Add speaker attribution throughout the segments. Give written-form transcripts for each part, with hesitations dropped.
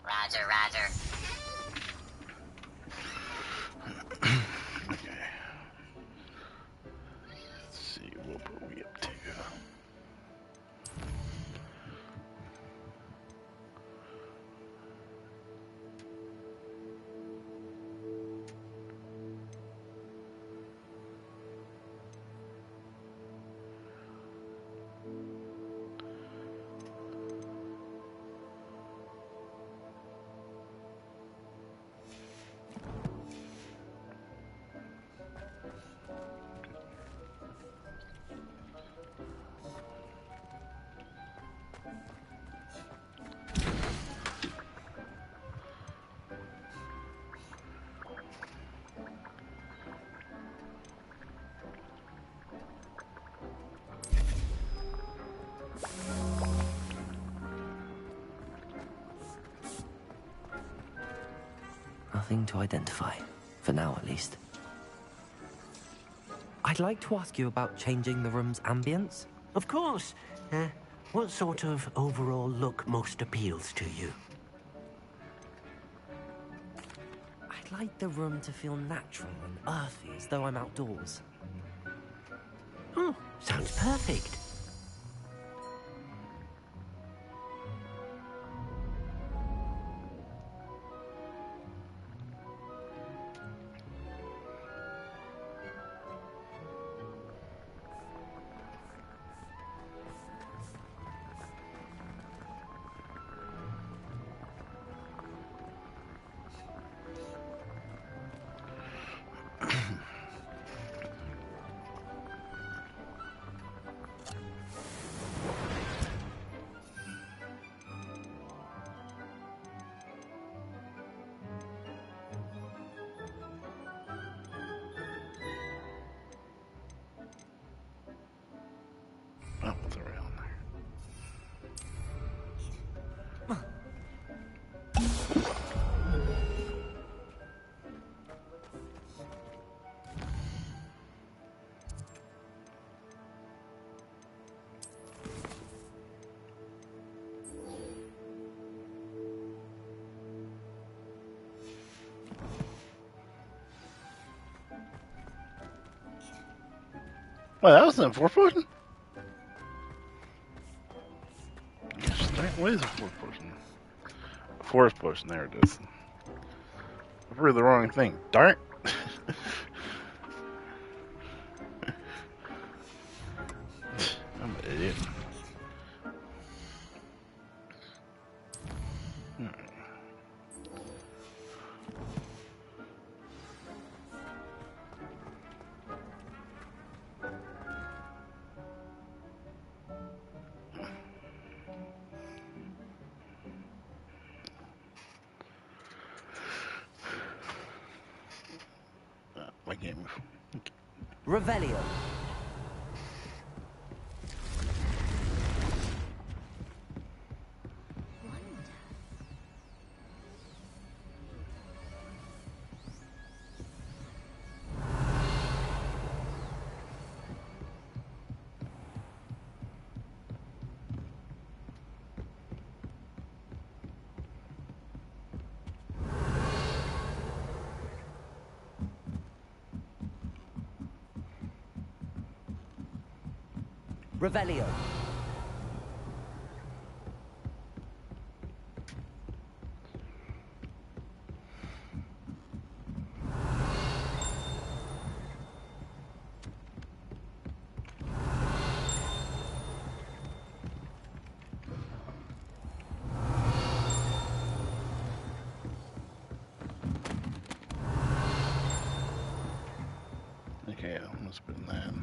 Speaker 1: Roger, roger.
Speaker 2: Okay. Let's see, what were we up to?
Speaker 3: Nothing to identify, for now at least. I'd like to ask you about changing the room's ambience.
Speaker 4: Of course. What sort of overall look most appeals to you?
Speaker 3: I'd like the room to feel natural and earthy, as though I'm outdoors.
Speaker 4: Oh, sounds perfect.
Speaker 2: Oh, it's around there. Well, that wasn't a fourth potion? What is a fourth potion? A fourth potion, there it is. I read the wrong thing. Darn it. I'm an idiot. My game.
Speaker 3: Revelio. Revelio.
Speaker 2: Okay, I'm gonna spin that.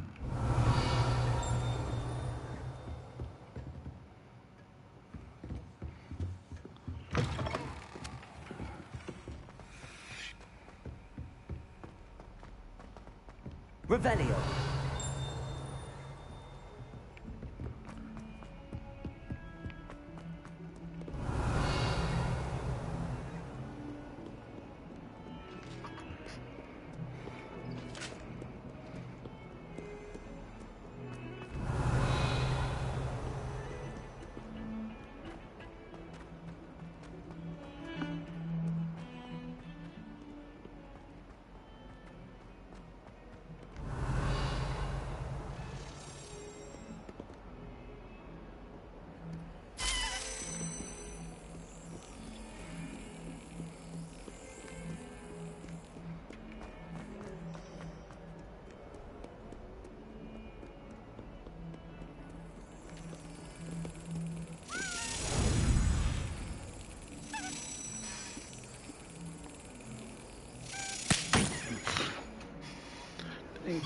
Speaker 3: Revelio.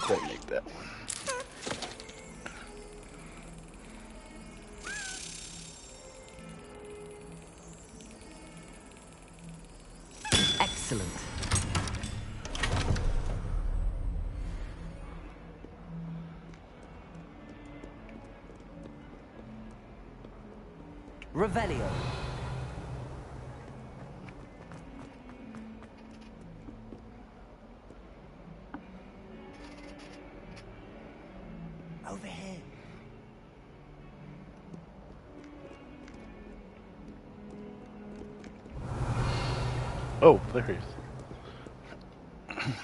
Speaker 2: detonate that.
Speaker 3: Excellent. Revelio.
Speaker 4: Over here.
Speaker 2: Oh, there he is.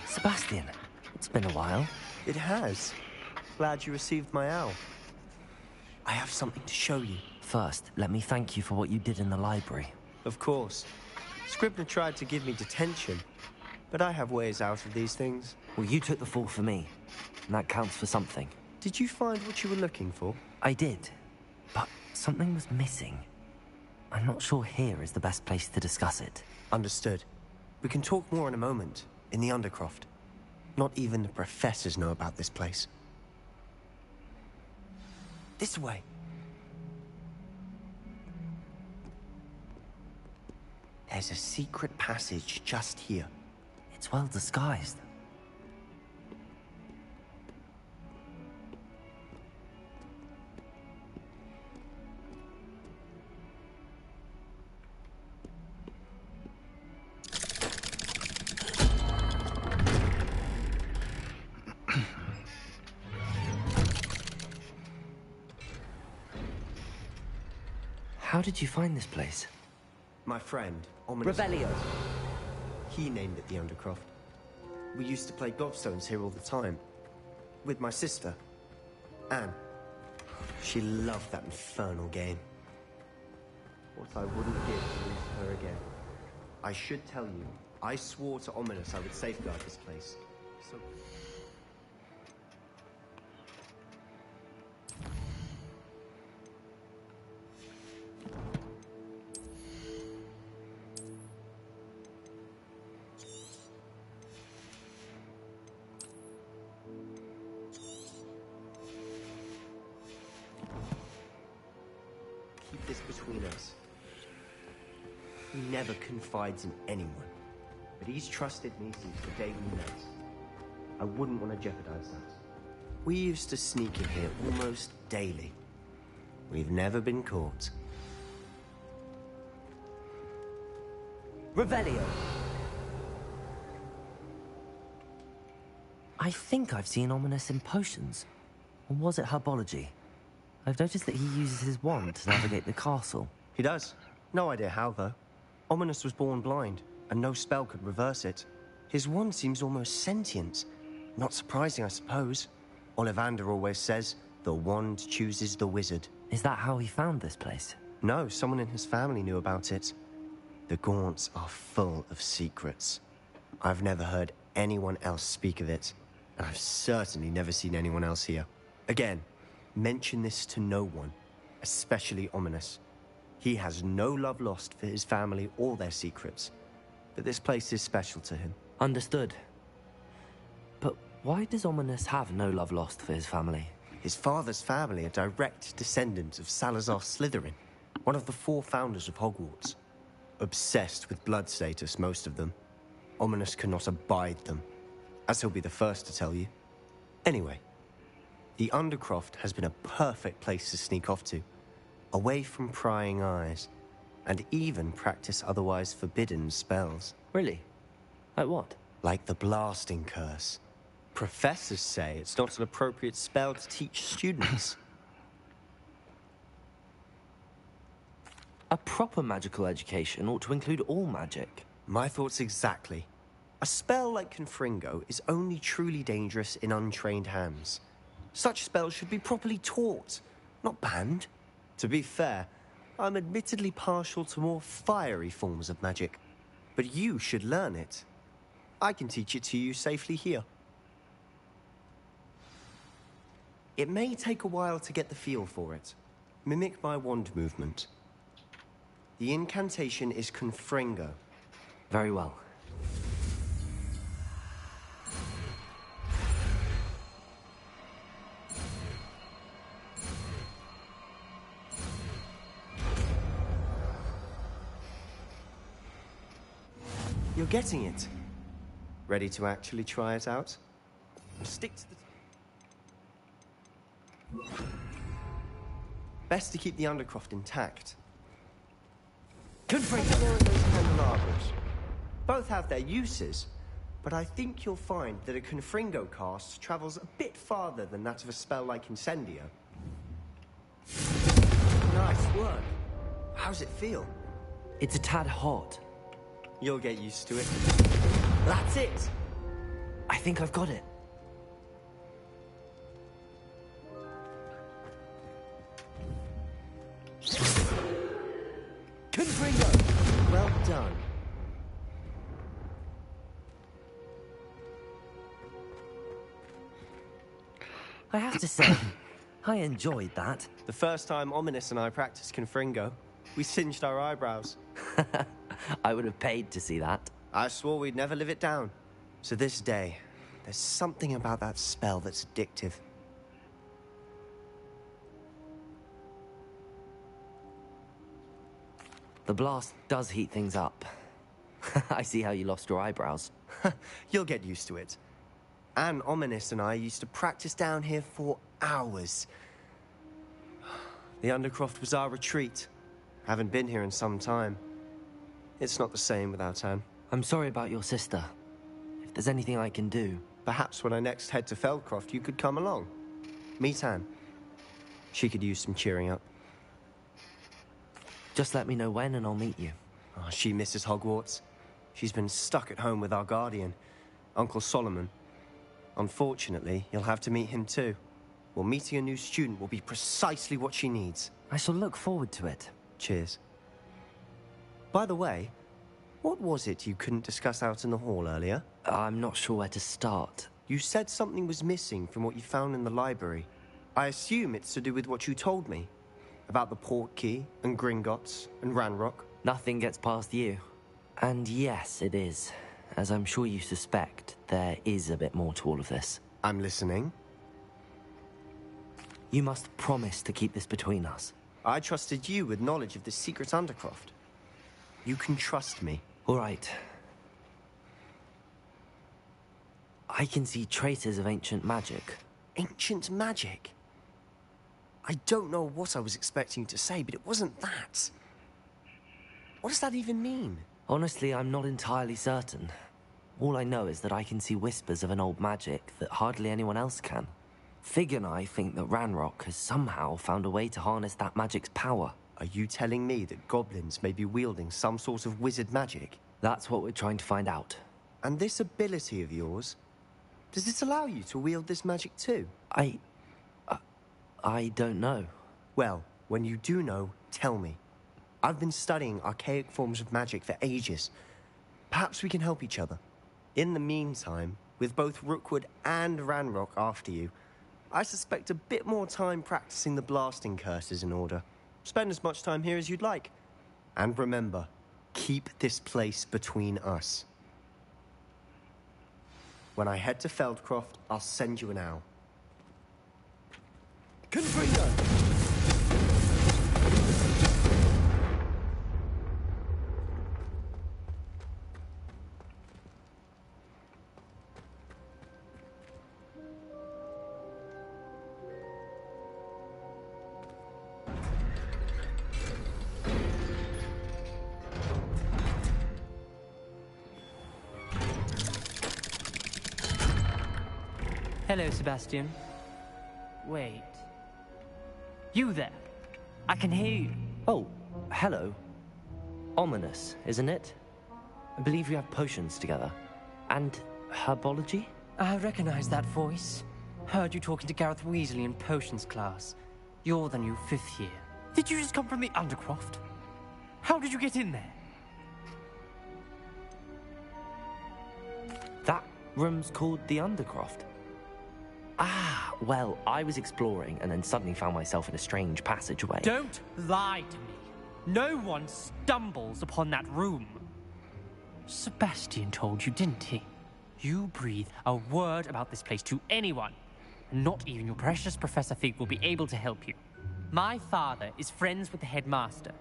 Speaker 3: Sebastian, it's been a while.
Speaker 5: It has. Glad you received my owl. I have something to show you.
Speaker 3: First, let me thank you for what you did in the library.
Speaker 5: Of course. Scribner tried to give me detention, but I have ways out of these things.
Speaker 3: Well, you took the fall for me, and that counts for something.
Speaker 5: Did you find what you were looking for?
Speaker 3: I did, but something was missing. I'm not sure here is the best place to discuss it.
Speaker 5: Understood. We can talk more in a moment, in the Undercroft. Not even the professors know about this place. This way. There's a secret passage just here.
Speaker 3: It's well disguised. How did you find this place?
Speaker 5: My friend, Ominous.
Speaker 3: Revelio.
Speaker 5: He named it the Undercroft. We used to play gobstones here all the time. With my sister, Anne. She loved that infernal game. What I wouldn't give to lose her again. I should tell you, I swore to Ominous I would safeguard this place. So... Keep this between us. He never confides in anyone, but he's trusted me since the day we met. I wouldn't want to jeopardize that. We used to sneak in here almost daily. We've never been caught.
Speaker 3: Revelio. I think I've seen Ominous in potions. Or was it herbology? I've noticed that he uses his wand to navigate the castle.
Speaker 5: He does. No idea how, though. Ominous was born blind, and no spell could reverse it. His wand seems almost sentient. Not surprising, I suppose. Ollivander always says, the wand chooses the wizard.
Speaker 3: Is that how he found this place?
Speaker 5: No, someone in his family knew about it. The Gaunts are full of secrets. I've never heard anyone else speak of it, and I've certainly never seen anyone else here. Again, mention this to no one, especially Ominous. He has no love lost for his family or their secrets, but this place is special to him.
Speaker 3: Understood. But why does Ominous have no love lost for his family?
Speaker 5: His father's family are direct descendants of Salazar Slytherin, one of the 4 founders of Hogwarts. Obsessed with blood status, most of them. Ominous cannot abide them, as he'll be the first to tell you. Anyway, the Undercroft has been a perfect place to sneak off to, away from prying eyes, and even practice otherwise forbidden spells.
Speaker 3: Really? Like what?
Speaker 5: Like the blasting curse. Professors say it's not an appropriate spell to teach students.
Speaker 3: A proper magical education ought to include all magic.
Speaker 5: My thoughts exactly. A spell like Confringo is only truly dangerous in untrained hands. Such spells should be properly taught, not banned. To be fair, I'm admittedly partial to more fiery forms of magic, but you should learn it. I can teach it to you safely here. It may take a while to get the feel for it. Mimic my wand movement. The incantation is Confringo.
Speaker 3: Very well.
Speaker 5: You're getting it. Ready to actually try it out? Stick to the... Best to keep the Undercroft intact. Confringo and those candelabras. Both have their uses, but I think you'll find that a Confringo cast travels a bit farther than that of a spell like Incendio. Nice work. How's it feel?
Speaker 3: It's a tad hot.
Speaker 5: You'll get used to it. That's it!
Speaker 3: I think I've got it.
Speaker 5: Confringo! Well done.
Speaker 3: I have to say, I enjoyed that.
Speaker 5: The first time Ominous and I practiced Confringo, we singed our eyebrows.
Speaker 3: I would have paid to see that.
Speaker 5: I swore we'd never live it down. To this day, there's something about that spell that's addictive.
Speaker 3: The blast does heat things up. I see how you lost your eyebrows.
Speaker 5: You'll get used to it. Anne, Ominous and I used to practice down here for hours. The Undercroft was our retreat. Haven't been here in some time. It's not the same without Anne.
Speaker 3: I'm sorry about your sister. If there's anything I can do...
Speaker 5: Perhaps when I next head to Feldcroft, you could come along. Meet Anne. She could use some cheering up.
Speaker 3: Just let me know when and I'll meet you.
Speaker 5: Oh, she misses Hogwarts. She's been stuck at home with our guardian, Uncle Solomon. Unfortunately, you'll have to meet him too. Well, meeting a new student will be precisely what she needs.
Speaker 3: I shall look forward to it.
Speaker 5: Cheers. By the way, what was it you couldn't discuss out in the hall earlier?
Speaker 3: I'm not sure where to start.
Speaker 5: You said something was missing from what you found in the library. I assume it's to do with what you told me. About the Portkey, and Gringotts, and Ranrock.
Speaker 3: Nothing gets past you. And yes, it is. As I'm sure you suspect, there is a bit more to all of this.
Speaker 5: I'm listening.
Speaker 3: You must promise to keep this between us.
Speaker 5: I trusted you with knowledge of the secret Undercroft. You can trust me.
Speaker 3: All right. I can see traces of ancient magic.
Speaker 5: Ancient magic? I don't know what I was expecting you to say, but it wasn't that. What does that even mean?
Speaker 3: Honestly, I'm not entirely certain. All I know is that I can see whispers of an old magic that hardly anyone else can. Fig and I think that Ranrock has somehow found a way to harness that magic's power.
Speaker 5: Are you telling me that goblins may be wielding some sort of wizard magic?
Speaker 3: That's what we're trying to find out.
Speaker 5: And this ability of yours, does it allow you to wield this magic too?
Speaker 3: I don't know.
Speaker 5: Well, when you do know, tell me. I've been studying archaic forms of magic for ages. Perhaps we can help each other. In the meantime, with both Rookwood and Ranrock after you, I suspect a bit more time practicing the blasting curse is in order. Spend as much time here as you'd like. And remember, keep this place between us. When I head to Feldcroft, I'll send you an owl. Confringo!
Speaker 6: Hello, Sebastian. Wait. You there? I can hear you.
Speaker 3: Oh, hello. Ominous, isn't it? I believe we have potions together. And herbology?
Speaker 6: I recognize that voice. Heard you talking to Gareth Weasley in potions class. You're the new 5th year. Did you just come from the Undercroft? How did you get in there?
Speaker 3: That room's called the Undercroft. Ah, well, I was exploring and then suddenly found myself in a strange passageway.
Speaker 6: Don't lie to me. No one stumbles upon that room. Sebastian told you, didn't he? You breathe a word about this place to anyone, and not even your precious Professor Fig will be able to help you. My father is friends with the headmaster.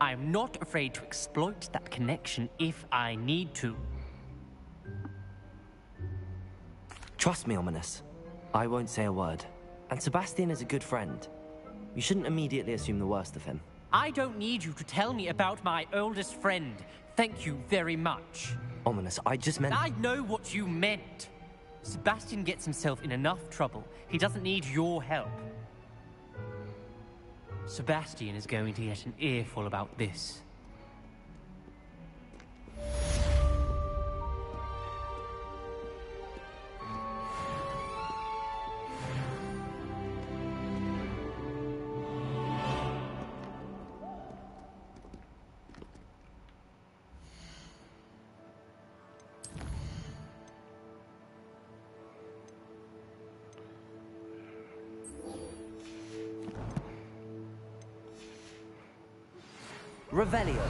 Speaker 6: I am not afraid to exploit that connection if I need to.
Speaker 3: Trust me, Ominous. I won't say a word. And Sebastian is a good friend. You shouldn't immediately assume the worst of him.
Speaker 6: I don't need you to tell me about my oldest friend. Thank you very much.
Speaker 3: Ominous, I just meant...
Speaker 6: I know what you meant. Sebastian gets himself in enough trouble. He doesn't need your help. Sebastian is going to get an earful about this.
Speaker 3: Revelio.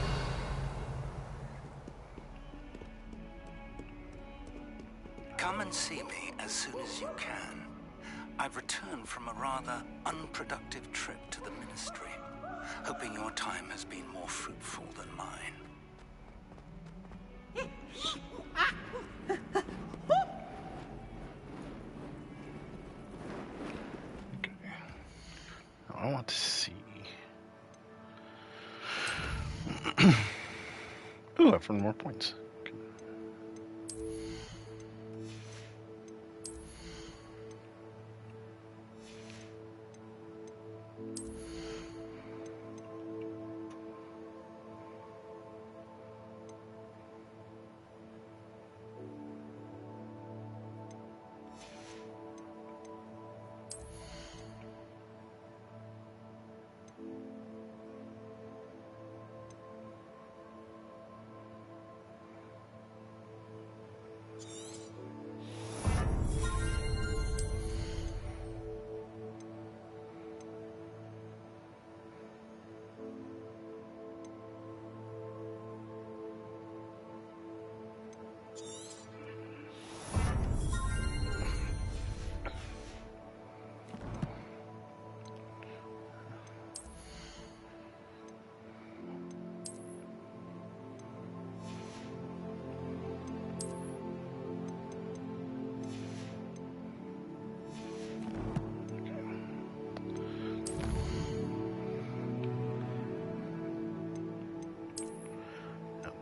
Speaker 7: Come and see me as soon as you can. I've returned from a rather unproductive trip to the Ministry, hoping your time has been more fruitful than mine.
Speaker 2: I want to see. Ooh, I've earned more points. Okay.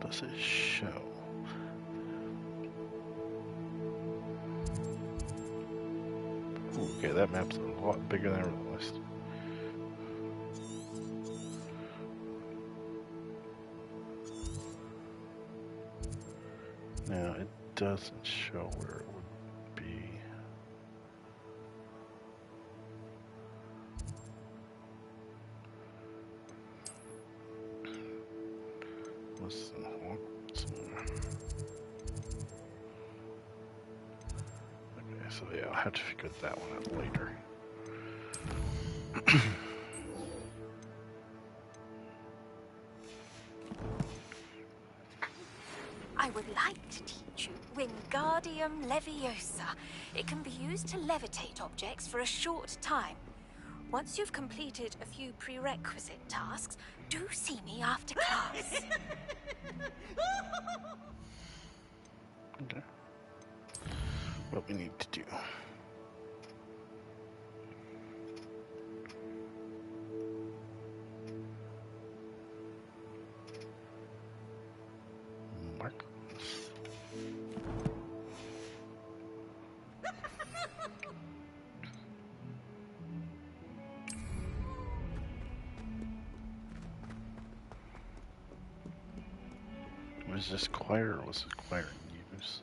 Speaker 2: Does it show? Ooh, okay, that map's a lot bigger than I realized. Now, it doesn't show where it would be. What's the Hogwarts? Okay, so yeah, I'll have to figure that one out later.
Speaker 8: I would like to teach you Wingardium Leviosa. It can be used to levitate objects for a short time. Once you've completed a few prerequisite tasks, do see me after class.
Speaker 2: Okay. What we need to do. Mark this. Was this choir or was it choir in use?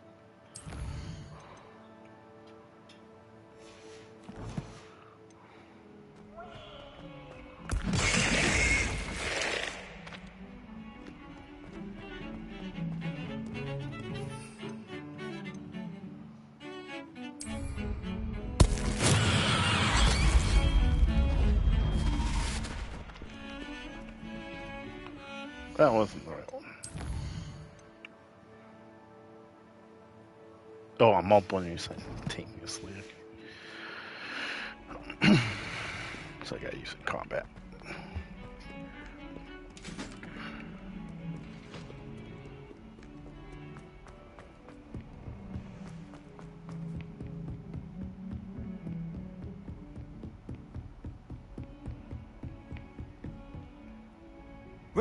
Speaker 2: That wasn't the right one. Oh, I'm multiplying simultaneously. Okay. So I gotta use it in combat.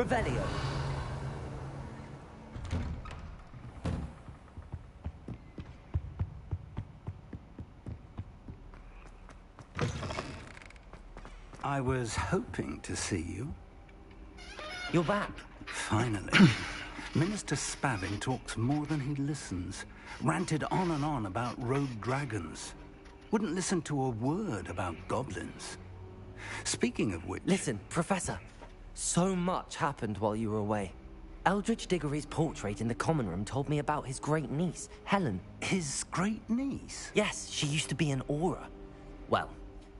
Speaker 3: Revelio.
Speaker 7: I was hoping to see you.
Speaker 3: You're back.
Speaker 7: Finally. Minister Spavin talks more than he listens. Ranted on and on about rogue dragons. Wouldn't listen to a word about goblins. Speaking of which...
Speaker 3: Listen, Professor. So much happened while you were away. Eldridge Diggory's portrait in the common room told me about his great niece, Helen.
Speaker 7: His great niece?
Speaker 3: Yes, she used to be an Auror. Well,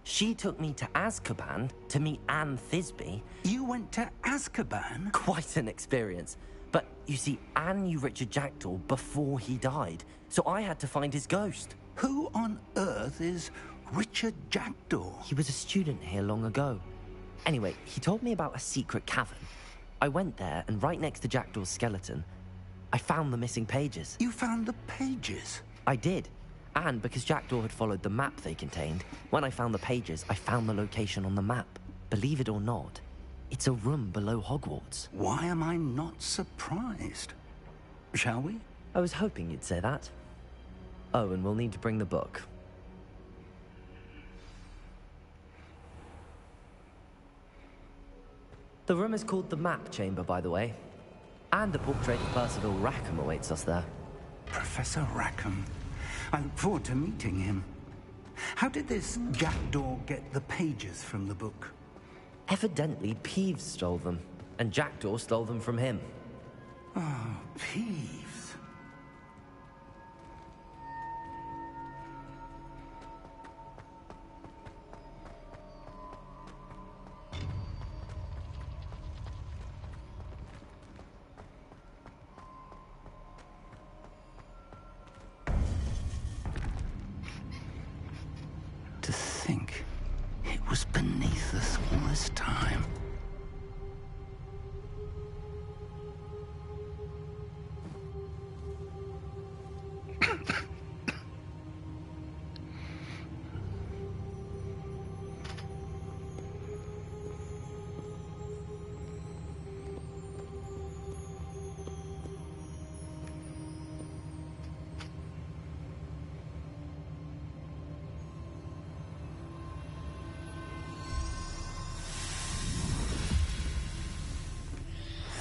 Speaker 3: she took me to Azkaban to meet Anne Thisbe.
Speaker 7: You went to Azkaban?
Speaker 3: Quite an experience. But, you see, Anne knew Richard Jackdaw before he died, so I had to find his ghost.
Speaker 7: Who on earth is Richard Jackdaw?
Speaker 3: He was a student here long ago. Anyway, he told me about a secret cavern. I went there, and right next to Jackdaw's skeleton, I found the missing pages.
Speaker 7: You found the pages?
Speaker 3: I did. And because Jackdaw had followed the map they contained, when I found the pages, I found the location on the map. Believe it or not, it's a room below Hogwarts.
Speaker 7: Why am I not surprised? Shall we?
Speaker 3: I was hoping you'd say that. Oh, and we'll need to bring the book. The room is called the Map Chamber, by the way. And a portrait of Percival Rackham awaits us there.
Speaker 7: Professor Rackham. I look forward to meeting him. How did this Jackdaw get the pages from the book?
Speaker 3: Evidently, Peeves stole them, and Jackdaw stole them from him.
Speaker 7: Oh, Peeves. To think it was beneath us all this time.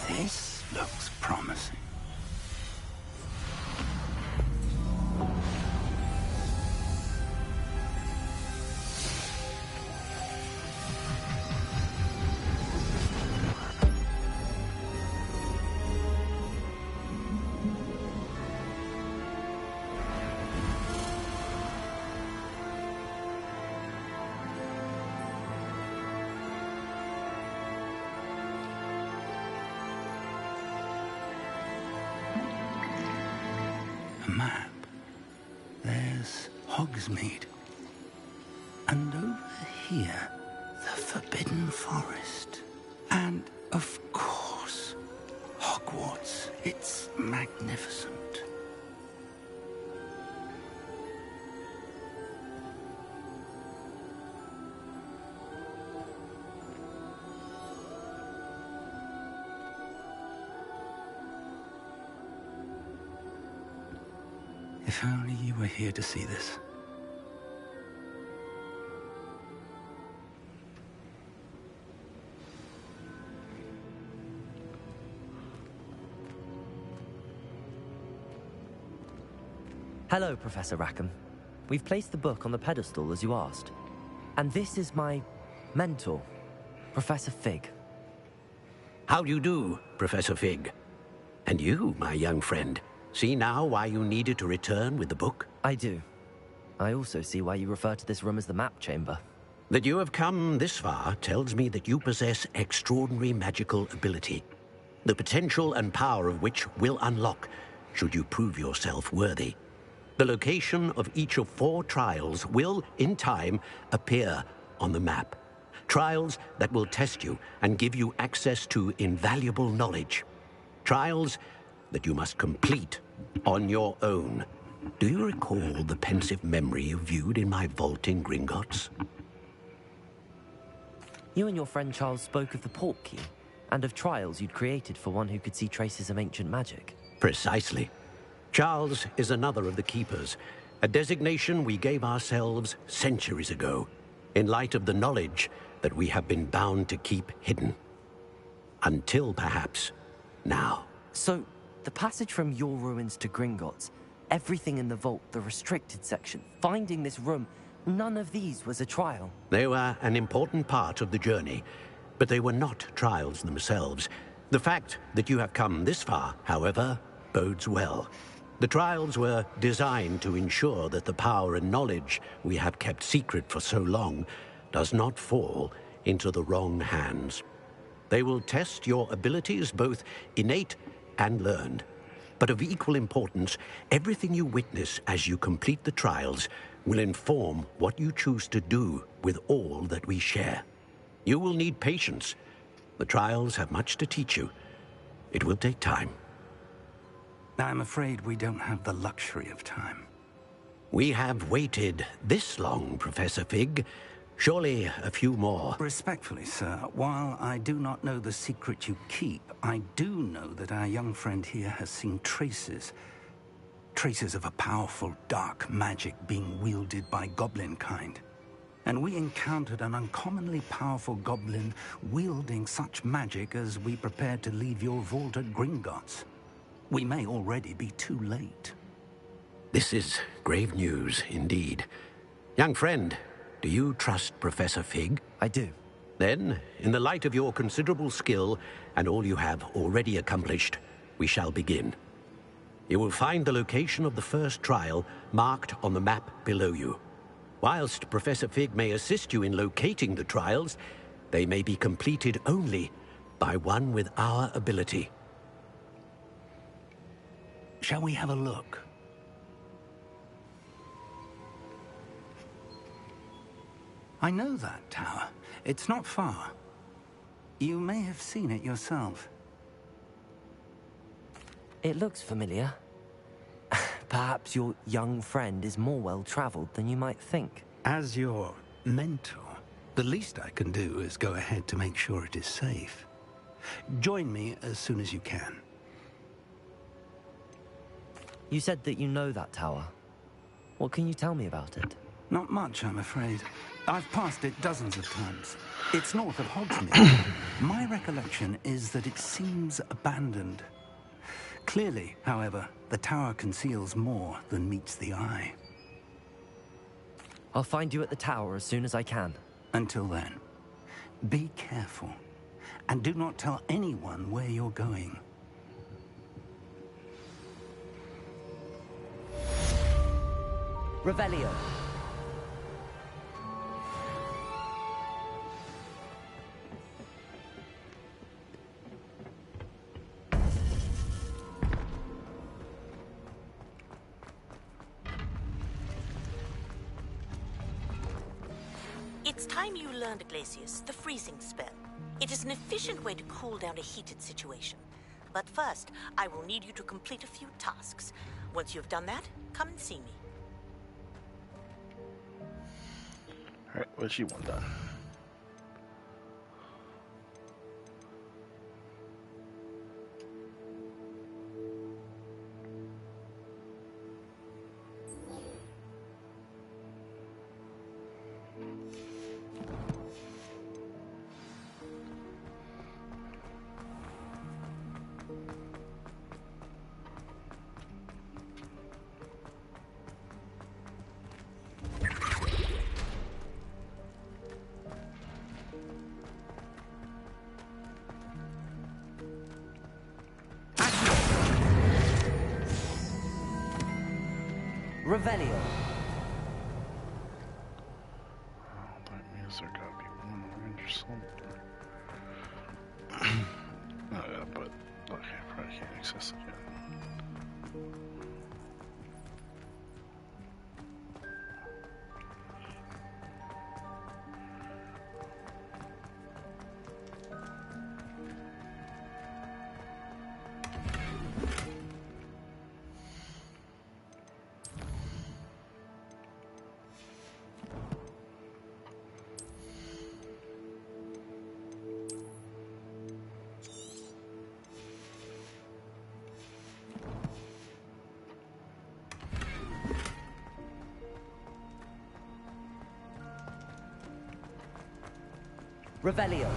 Speaker 7: This looks promising. A map. There's Hogsmeade. And over here, the Forbidden Forest. And, of course, Hogwarts. It's magnificent. If only you were here to see this.
Speaker 3: Hello, Professor Rackham. We've placed the book on the pedestal, as you asked. And this is my mentor, Professor Fig.
Speaker 9: How do you do, Professor Fig? And you, my young friend, see now why you needed to return with the book?
Speaker 3: I do. I also see why you refer to this room as the Map Chamber.
Speaker 9: That you have come this far tells me that you possess extraordinary magical ability, the potential and power of which will unlock should you prove yourself worthy. The location of each of 4 trials will, in time, appear on the map. Trials that will test you and give you access to invaluable knowledge. Trials that you must complete on your own. Do you recall the pensive memory you viewed in my vault in Gringotts?
Speaker 3: You and your friend Charles spoke of the Portkey, And of trials you'd created for one who could see traces of ancient magic.
Speaker 9: Precisely. Charles is another of the Keepers, a designation we gave ourselves centuries ago, in light of the knowledge that we have been bound to keep hidden. Until, perhaps, now.
Speaker 3: So, the passage from your ruins to Gringotts, everything in the vault, the restricted section, finding this room, none of these was a trial.
Speaker 9: They were an important part of the journey, but they were not trials themselves. The fact that you have come this far, however, bodes well. The trials were designed to ensure that the power and knowledge we have kept secret for so long does not fall into the wrong hands. They will test your abilities, both innate and learned. But of equal importance, everything you witness as you complete the trials will inform what you choose to do with all that we share. You will need patience. The trials have much to teach you. It will take time.
Speaker 7: I'm afraid we don't have the luxury of time.
Speaker 9: We have waited this long, Professor Fig. Surely a few more.
Speaker 7: Respectfully, sir, while I do not know the secret you keep, I do know that our young friend here has seen traces of a powerful dark magic being wielded by goblin kind. And we encountered an uncommonly powerful goblin wielding such magic as we prepared to leave your vault at Gringotts. We may already be too late.
Speaker 9: This is grave news, indeed. Young friend, do you trust Professor Fig?
Speaker 3: I do.
Speaker 9: Then, in the light of your considerable skill and all you have already accomplished, we shall begin. You will find the location of the first trial marked on the map below you. Whilst Professor Fig may assist you in locating the trials, they may be completed only by one with our ability.
Speaker 7: Shall we have a look? I know that tower. It's not far. You may have seen it yourself.
Speaker 3: It looks familiar. Perhaps your young friend is more well-traveled than you might think.
Speaker 7: As your mentor, the least I can do is go ahead to make sure it is safe. Join me as soon as you can.
Speaker 3: You said that you know that tower. What can you tell me about it?
Speaker 7: Not much, I'm afraid. I've passed it dozens of times. It's north of Hogsmeade. My recollection is that it seems abandoned. Clearly, however, the tower conceals more than meets the eye.
Speaker 3: I'll find you at the tower as soon as I can.
Speaker 7: Until then, be careful, and do not tell anyone where you're going.
Speaker 3: Revelio.
Speaker 10: It's time you learned, Glacius, the freezing spell. It is an efficient way to cool down a heated situation. But first, I will need you to complete a few tasks. Once you have done that, come and see me.
Speaker 2: Alright, what's she want done?
Speaker 3: Revelio.
Speaker 2: Oh, that means there gotta be one range or something. Oh yeah, but okay, I probably can't access it yet.
Speaker 3: Revelio.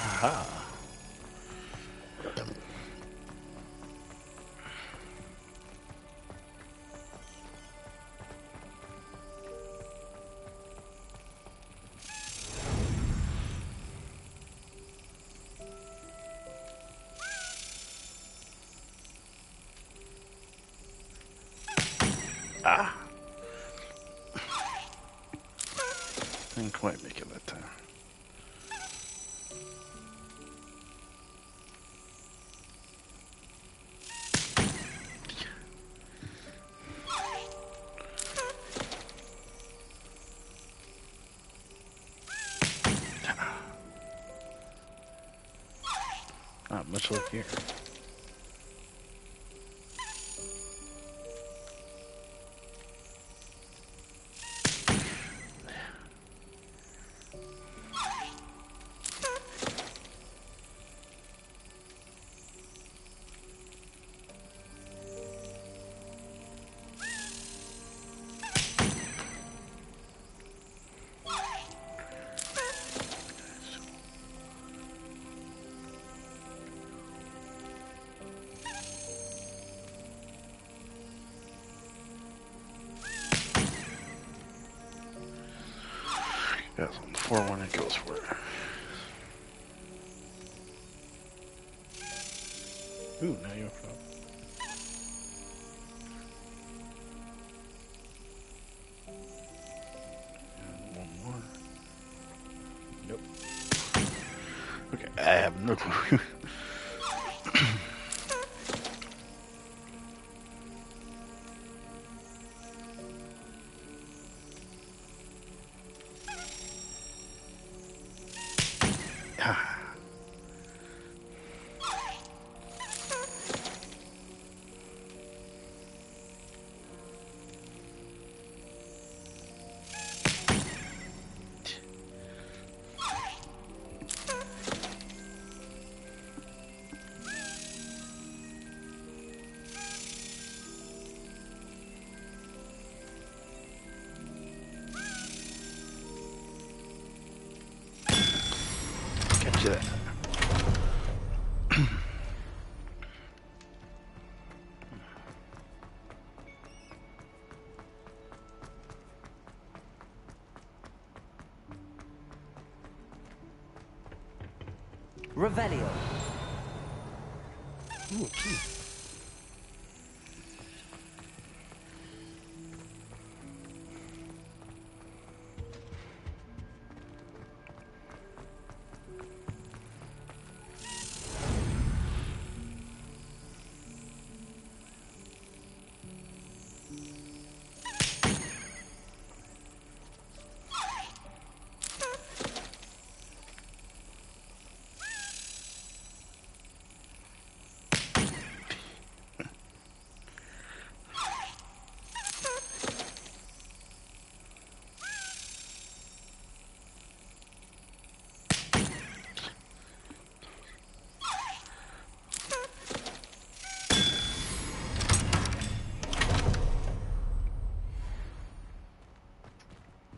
Speaker 2: Aha. Ah. Didn't quite make it that time. Not much luck here. That's on the 4-1, it goes for it. Ooh, now you're from. And one more. Nope. Okay, I have no clue. Catch you that.
Speaker 3: Revelio.
Speaker 2: Ooh, gee.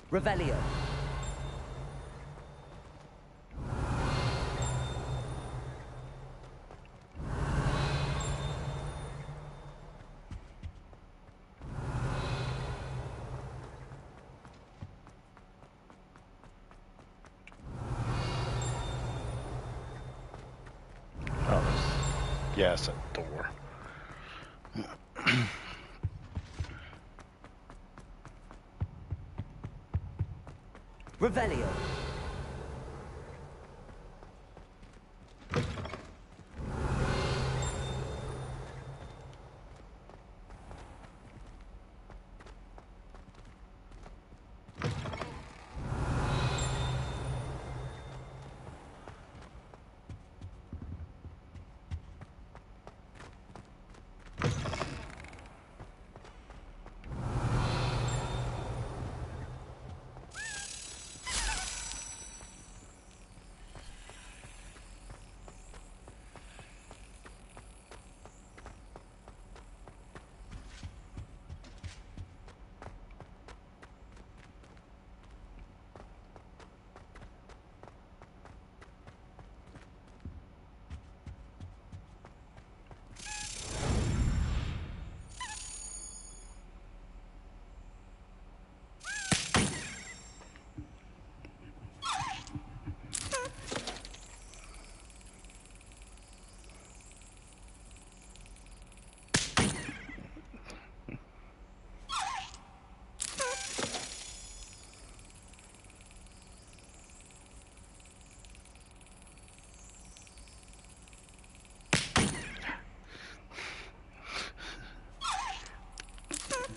Speaker 3: Revelio.
Speaker 2: Oh, yeah, it's a door.
Speaker 3: Revelio.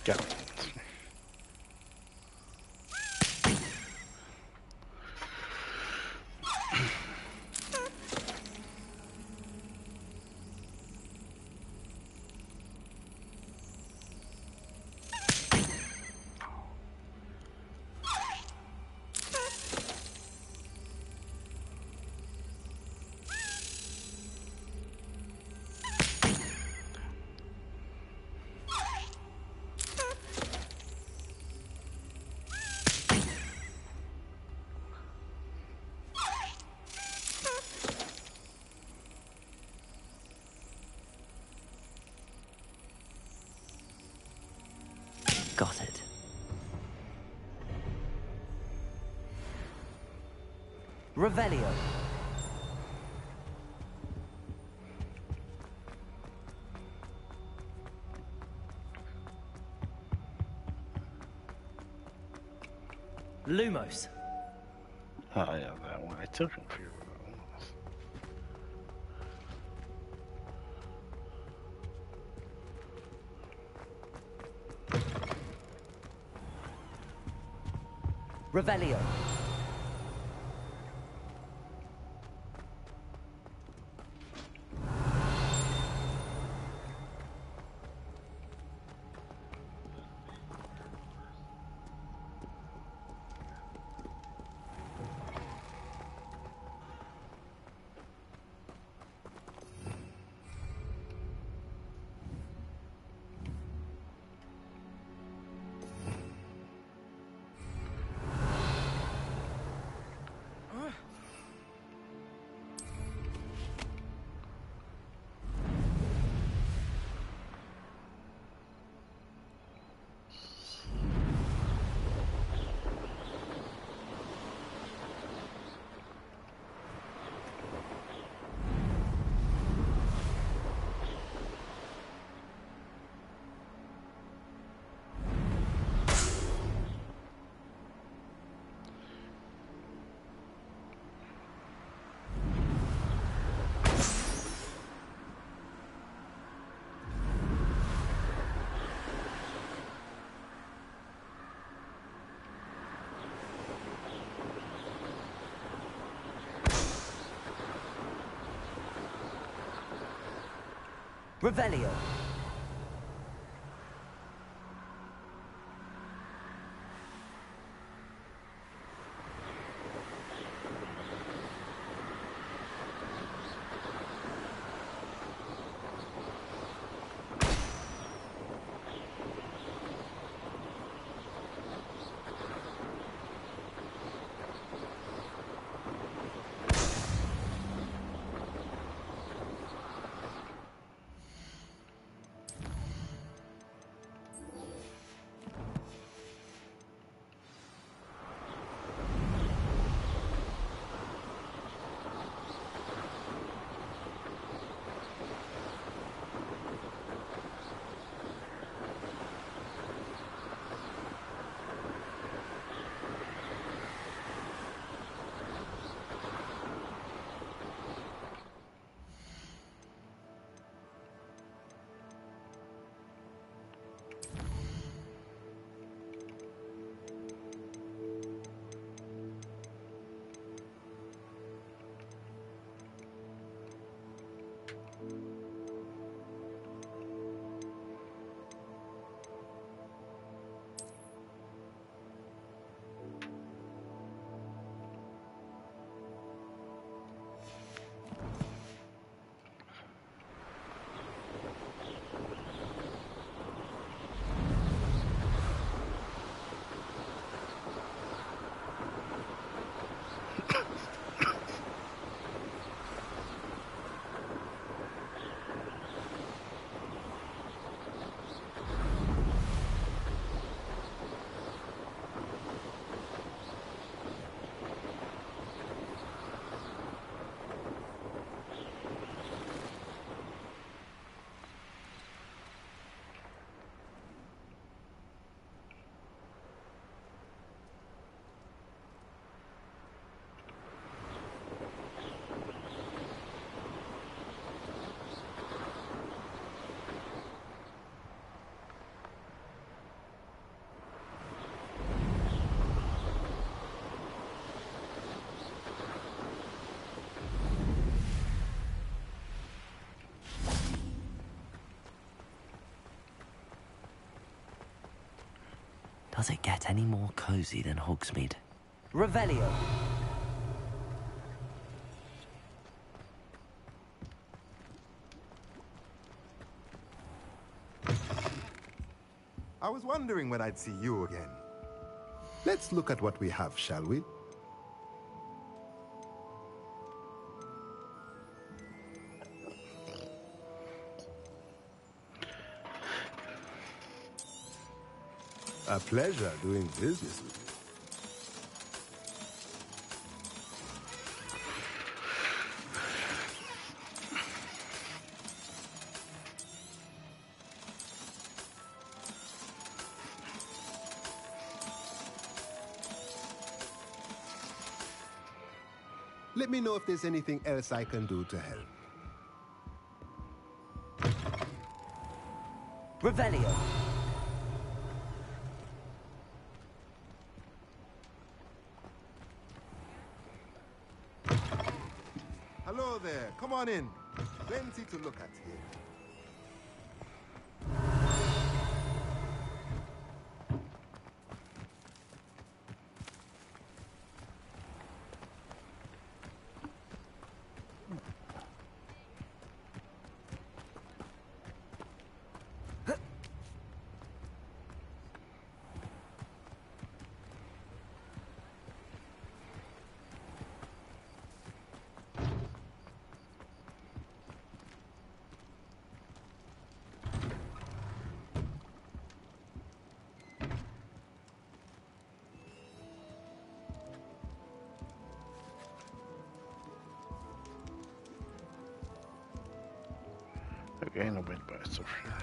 Speaker 2: Got
Speaker 3: Got it. Revelio. Lumos.
Speaker 2: Oh yeah, that one. I took him for that one.
Speaker 3: Revelio. Revelio. Does it get any more cozy than Hogsmeade? Revelio.
Speaker 11: I was wondering when I'd see you again. Let's look at what we have, shall we? A pleasure doing business with you. Let me know if there's anything else I can do to help.
Speaker 3: Revelio.
Speaker 11: Hello there. Come on in. Plenty to look at here.
Speaker 2: Okay, nobody buys stuff here.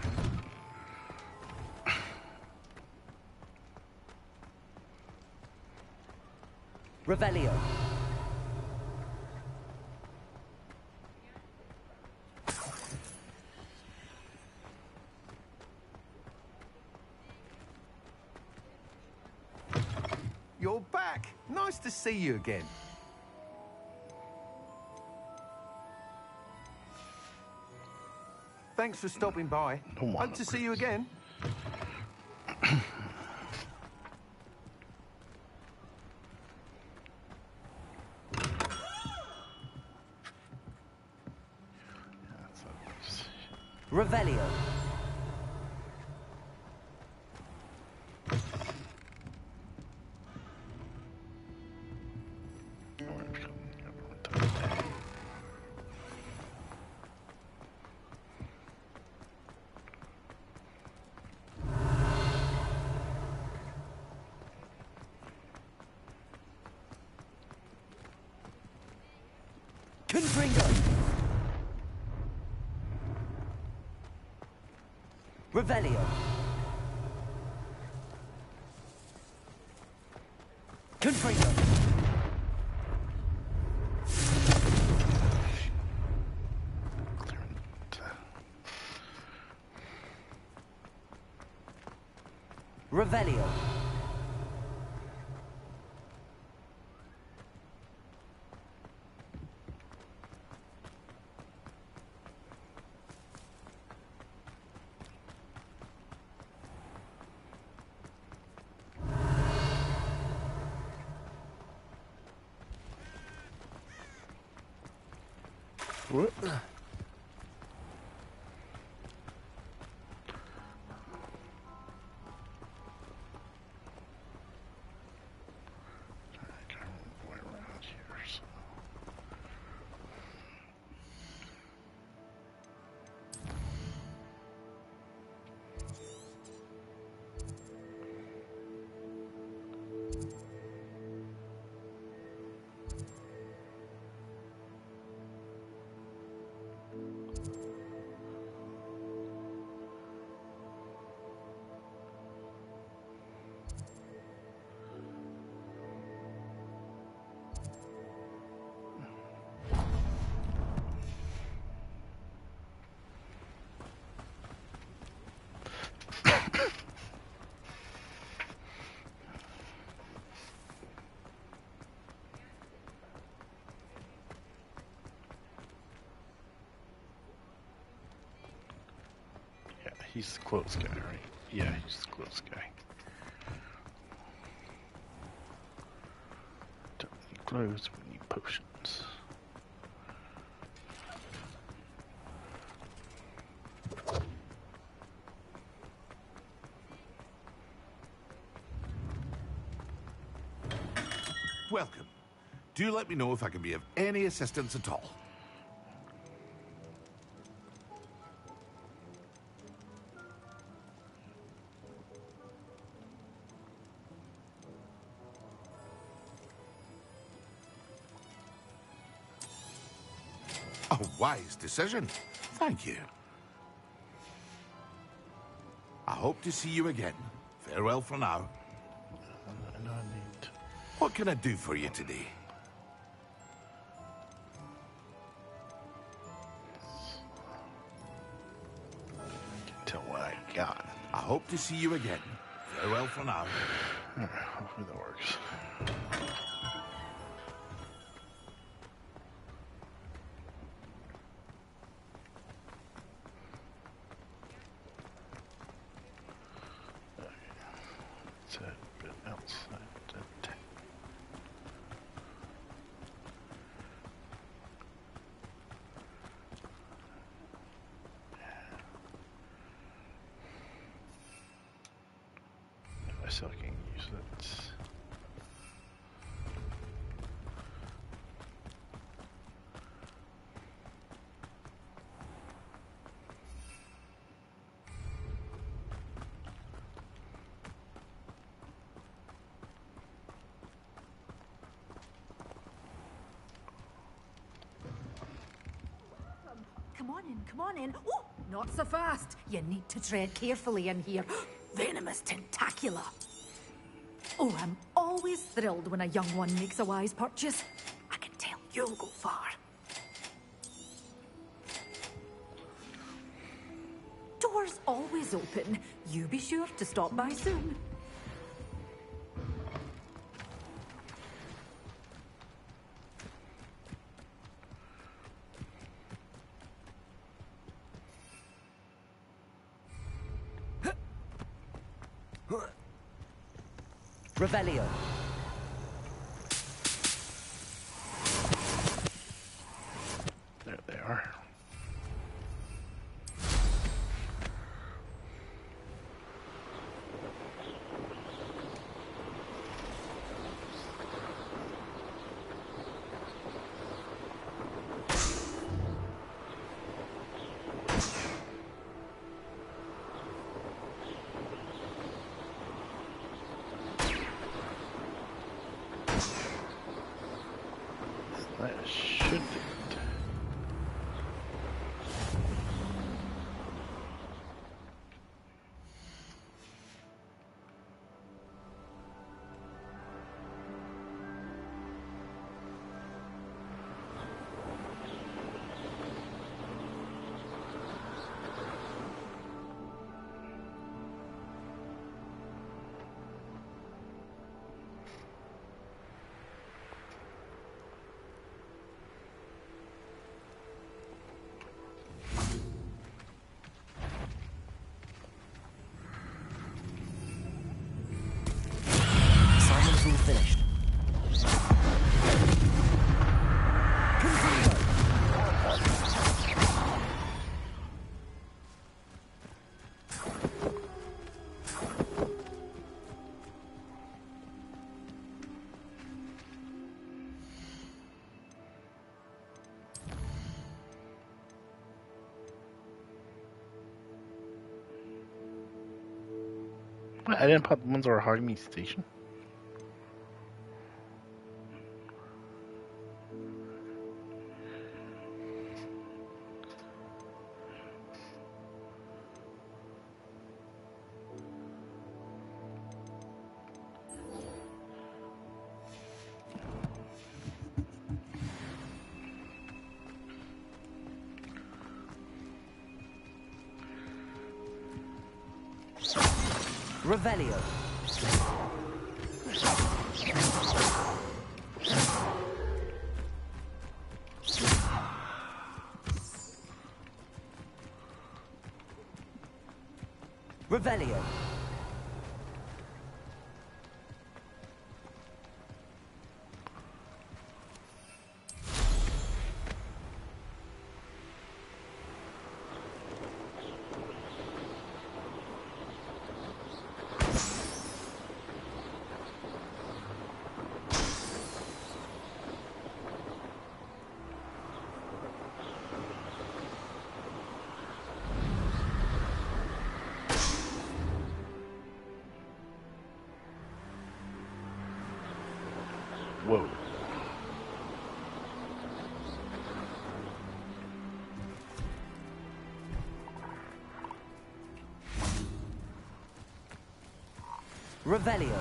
Speaker 3: Revelio.
Speaker 12: You're back. Nice to see you again. Thanks for stopping by. Hope to see you again.
Speaker 3: Revelio. Confringo. Revelio. Confringo. Revelio.
Speaker 2: What? He's the close guy, right? Yeah, he's the close guy. clothes, we need potions.
Speaker 13: Welcome. Do let me know if I can be of any assistance at all. A wise decision. Thank you. I hope to see you again. Farewell for now. What can I do for you today?
Speaker 2: Tell what I got.
Speaker 13: I hope to see you again. Farewell for now.
Speaker 2: Hopefully that works. It's a bit outside the tank. I still can't use it.
Speaker 14: Come on in, come on in. Oh, not so fast. You need to tread carefully in here. Venomous tentacula. Oh, I'm always thrilled when a young one makes a wise purchase. I can tell you'll go far. Doors always open. You be sure to stop by soon.
Speaker 3: Revelio.
Speaker 2: There they are. That should do it.
Speaker 3: Assignment's all finished.
Speaker 2: I didn't put the ones that were hogging me station.
Speaker 3: Revelio. Revelio.
Speaker 2: Whoa.
Speaker 3: Revelio.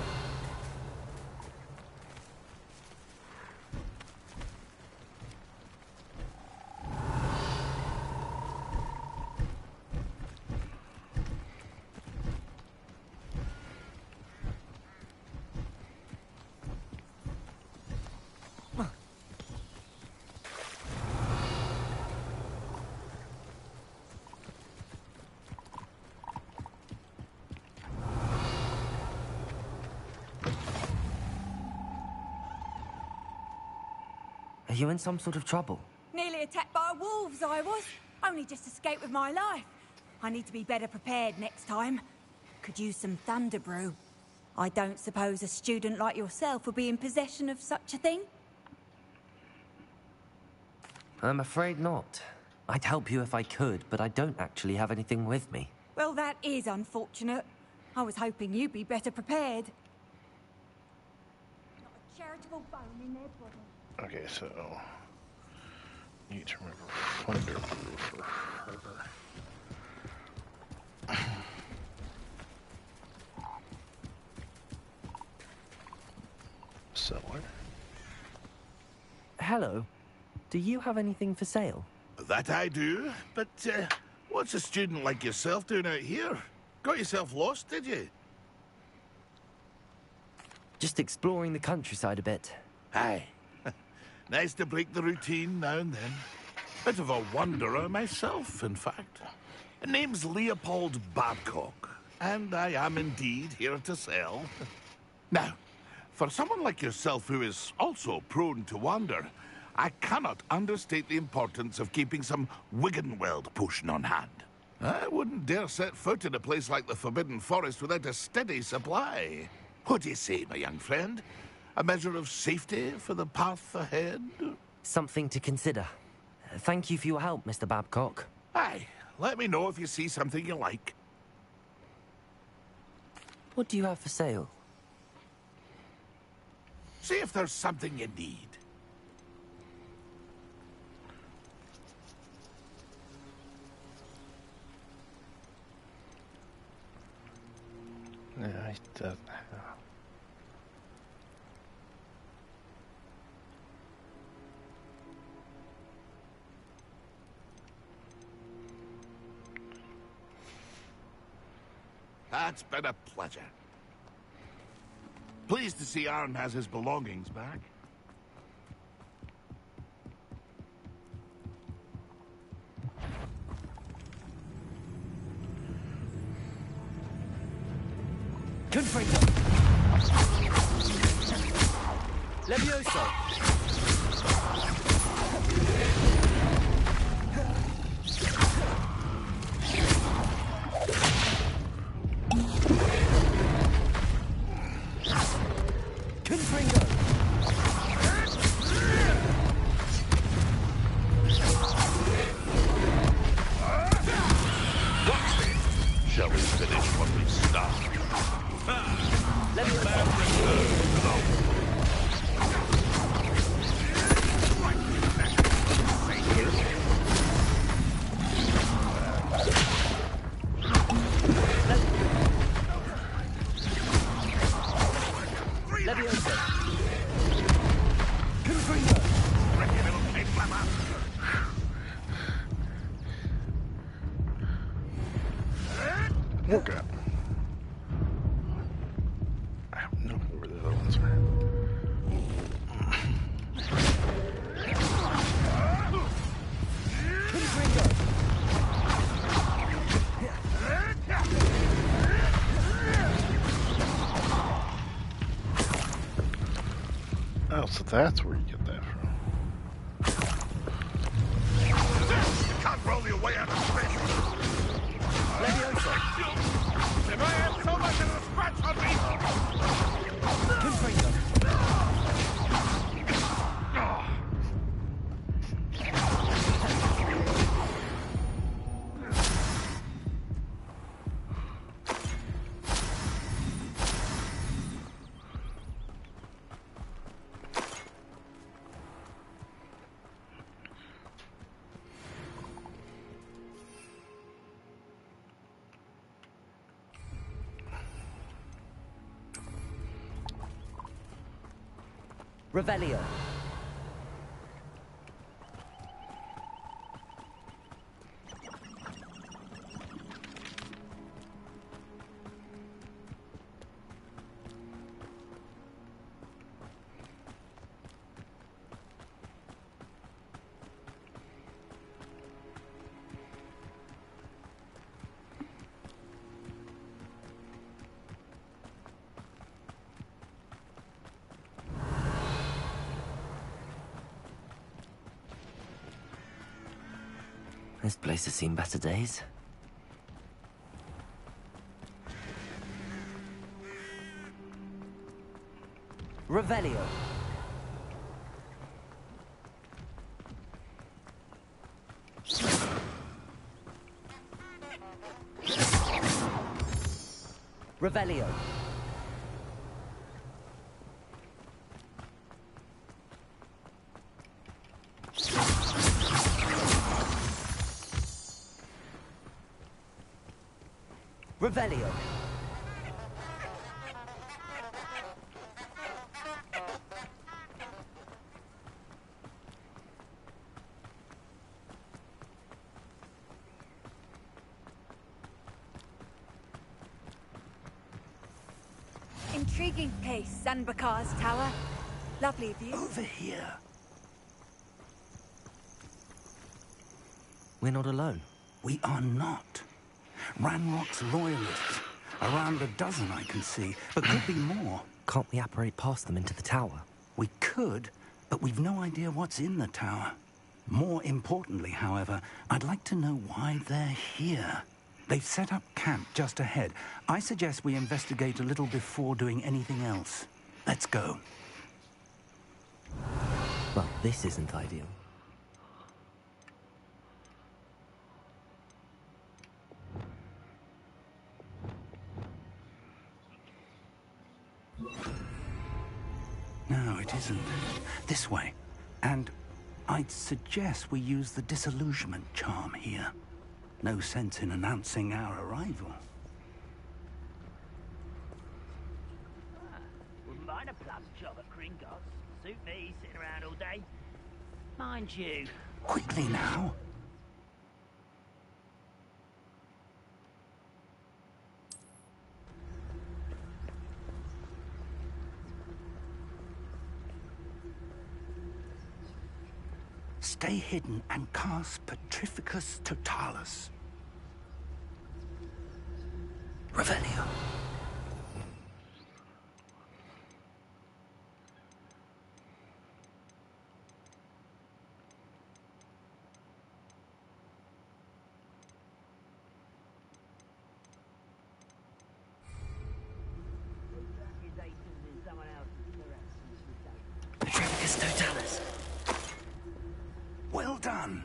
Speaker 3: Are you in some sort of trouble?
Speaker 15: Nearly attacked by wolves, I was. Only just escaped with my life. I need to be better prepared next time. Could use some thunder brew. I don't suppose a student like yourself would be in possession of such a thing?
Speaker 3: I'm afraid not. I'd help you if I could, but I don't actually have anything with me.
Speaker 15: Well, that is unfortunate. I was hoping you'd be better prepared. Not a charitable bone in their body.
Speaker 2: Okay, so need to remember thunder brew for her. Seller.
Speaker 3: Hello. Do you have anything for sale?
Speaker 13: That I do, but what's a student like yourself doing out here? Got yourself lost, did you?
Speaker 3: Just exploring the countryside a bit.
Speaker 13: Aye. Nice to break the routine now and then. Bit of a wanderer myself, in fact. Name's Leopold Babcock, and I am indeed here to sell. Now, for someone like yourself who is also prone to wander, I cannot understate the importance of keeping some Wiggenweld potion on hand. I wouldn't dare set foot in a place like the Forbidden Forest without a steady supply. What do you say, my young friend? A measure of safety for the path ahead?
Speaker 3: Something to consider. Thank you for your help, Mr. Babcock.
Speaker 13: Aye, let me know if you see something you like.
Speaker 3: What do you have for sale?
Speaker 13: See if there's something you need.
Speaker 2: Yeah, he doesn't have.
Speaker 13: That's been a pleasure. Pleased to see Arn has his belongings back.
Speaker 3: Confringo. Levioso.
Speaker 13: Shall we finish what we started?
Speaker 2: Work out. I have no clue where the other ones are. Oh, so that's where you get that from.
Speaker 13: You can't roll your way out of space. If I had so much as a scratch on me!
Speaker 3: Revelio. This place has seen better days. Revelio. Revelio. Revelio.
Speaker 15: Intriguing place, Sanbakar's tower. Lovely view.
Speaker 7: Over here.
Speaker 3: We're not alone.
Speaker 7: We are not. Ranrock's loyalists. Around a dozen I can see, but could be more.
Speaker 3: Can't we apparate past them into the tower?
Speaker 7: We could, but we've no idea what's in the tower. More importantly, however, I'd like to know why they're here. They've set up camp just ahead. I suggest we investigate a little before doing anything else. Let's go.
Speaker 3: Well, this isn't ideal.
Speaker 7: No, it isn't. This way. And I'd suggest we use the disillusionment charm here. No sense in announcing our arrival.
Speaker 16: Wouldn't mind a plus job at Gringotts. Suit me, sitting around all day. Mind you.
Speaker 7: Quickly now. Stay hidden and cast Petrificus Totalis.
Speaker 3: Revelio. Petrificus Totalis.
Speaker 7: Well done.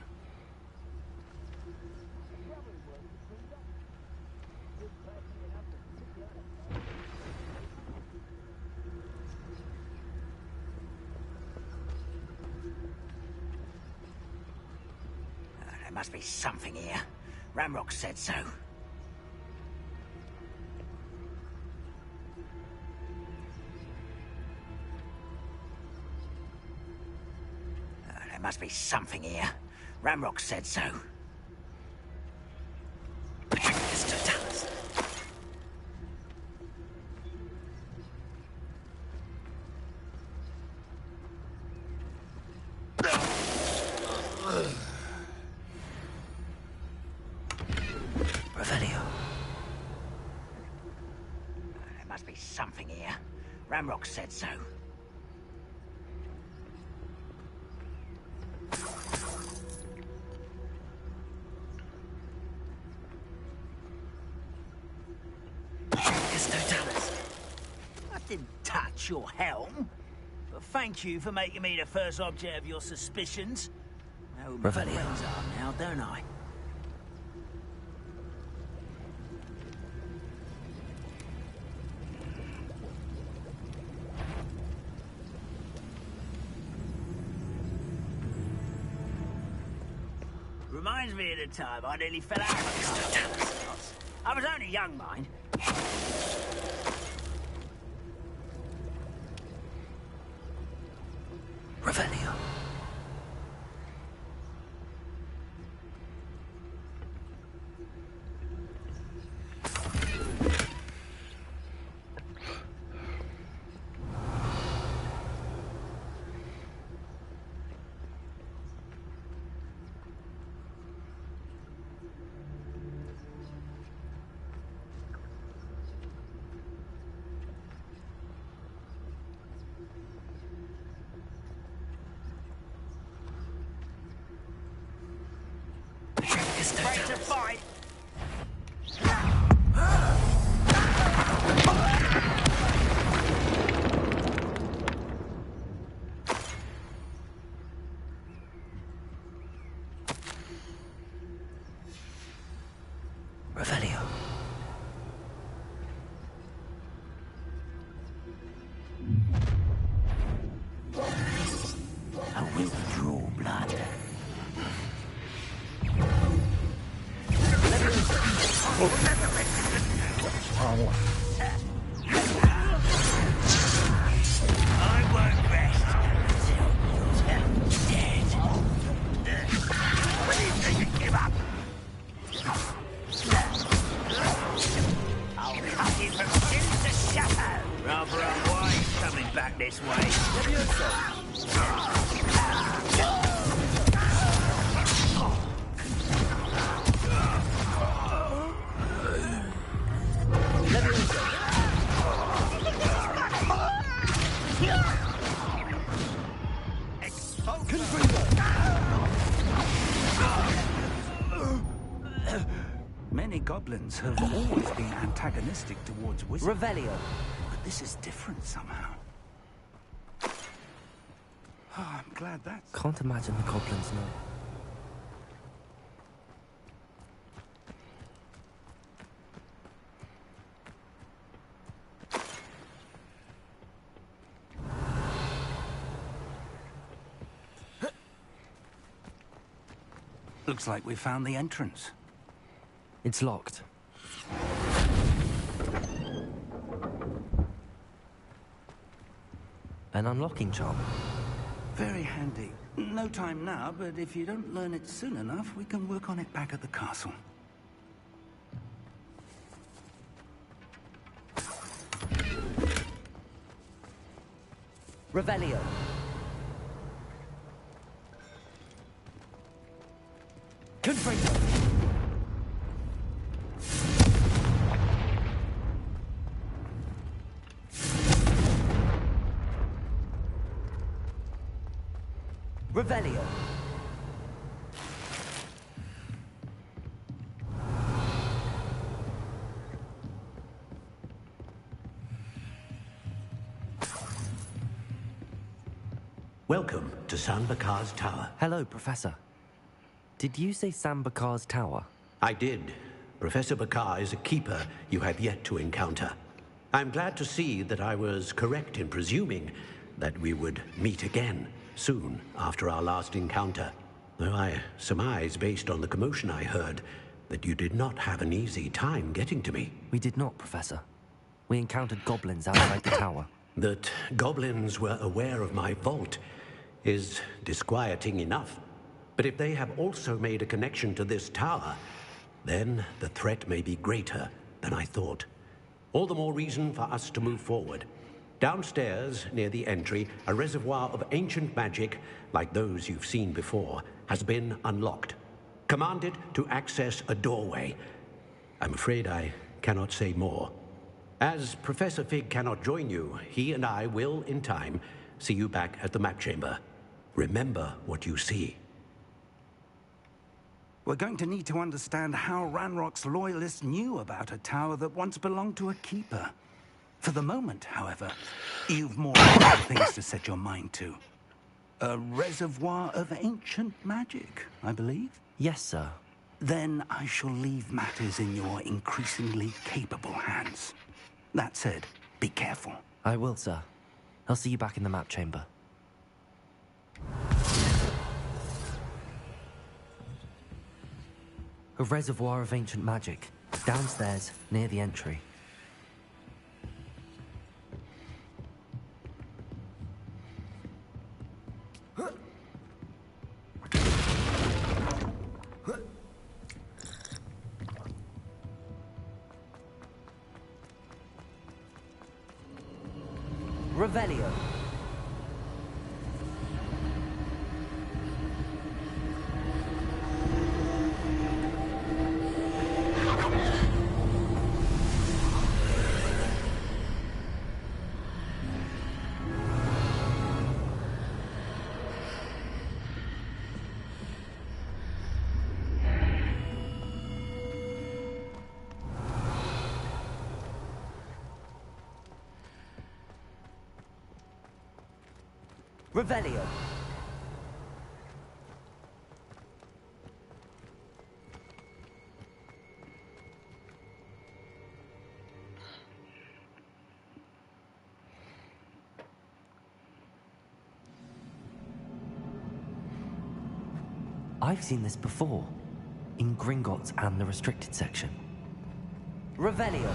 Speaker 16: There must be something here. Ramrock said so. There must be something here. Ramrock said so.
Speaker 3: Petrificus Totalis. Revelio.
Speaker 16: There must be something here. Ramrock said so.
Speaker 3: Petrificus Totalis.
Speaker 16: I didn't touch your helm. But thank you for making me the first object of your suspicions. I know who my
Speaker 3: Revelio.
Speaker 16: friends are now, don't I? Reminds me of the time I nearly fell out of the car. I was only young, mind.
Speaker 7: Revelio.
Speaker 16: Ready to fight.
Speaker 7: Revelio.
Speaker 16: I will draw blood. I won't rest until you're dead. Please do you give up? I'll cut you from skin to shadow. Rather unwise coming back this way.
Speaker 7: Many goblins have always been antagonistic towards wizards.
Speaker 3: Revelio.
Speaker 7: But this is different somehow. Oh, I'm glad that's...
Speaker 3: Can't imagine the goblins know.
Speaker 7: Looks like we found the entrance.
Speaker 3: It's locked. An unlocking charm.
Speaker 7: Very handy. No time now, but if you don't learn it soon enough, we can work on it back at the castle.
Speaker 3: Revelio. Confringo. Revelio.
Speaker 9: Welcome to San Bakar's Tower.
Speaker 3: Hello, Professor. Did you say Sam Bakar's tower?
Speaker 9: I did. Professor Bakar is a keeper you have yet to encounter. I'm glad to see that I was correct in presuming that we would meet again soon after our last encounter. Though I surmise, based on the commotion I heard, that you did not have an easy time getting to me.
Speaker 3: We did not, Professor. We encountered goblins outside the tower.
Speaker 9: That goblins were aware of my vault is disquieting enough. But if they have also made a connection to this tower, then the threat may be greater than I thought. All the more reason for us to move forward. Downstairs, near the entry, a reservoir of ancient magic, like those you've seen before, has been unlocked. Commanded to access a doorway. I'm afraid I cannot say more. As Professor Fig cannot join you, he and I will, in time, see you back at the map chamber. Remember what you see.
Speaker 7: We're going to need to understand how Ranrock's loyalists knew about a tower that once belonged to a keeper. For the moment, however, you've more important things to set your mind to. A reservoir of ancient magic, I believe?
Speaker 3: Yes, sir.
Speaker 7: Then I shall leave matters in your increasingly capable hands. That said, be careful.
Speaker 3: I will, sir. I'll see you back in the map chamber. A reservoir of ancient magic, downstairs, near the entry. Revelio. Revelio. I've seen this before, in Gringotts and the restricted section. Revelio.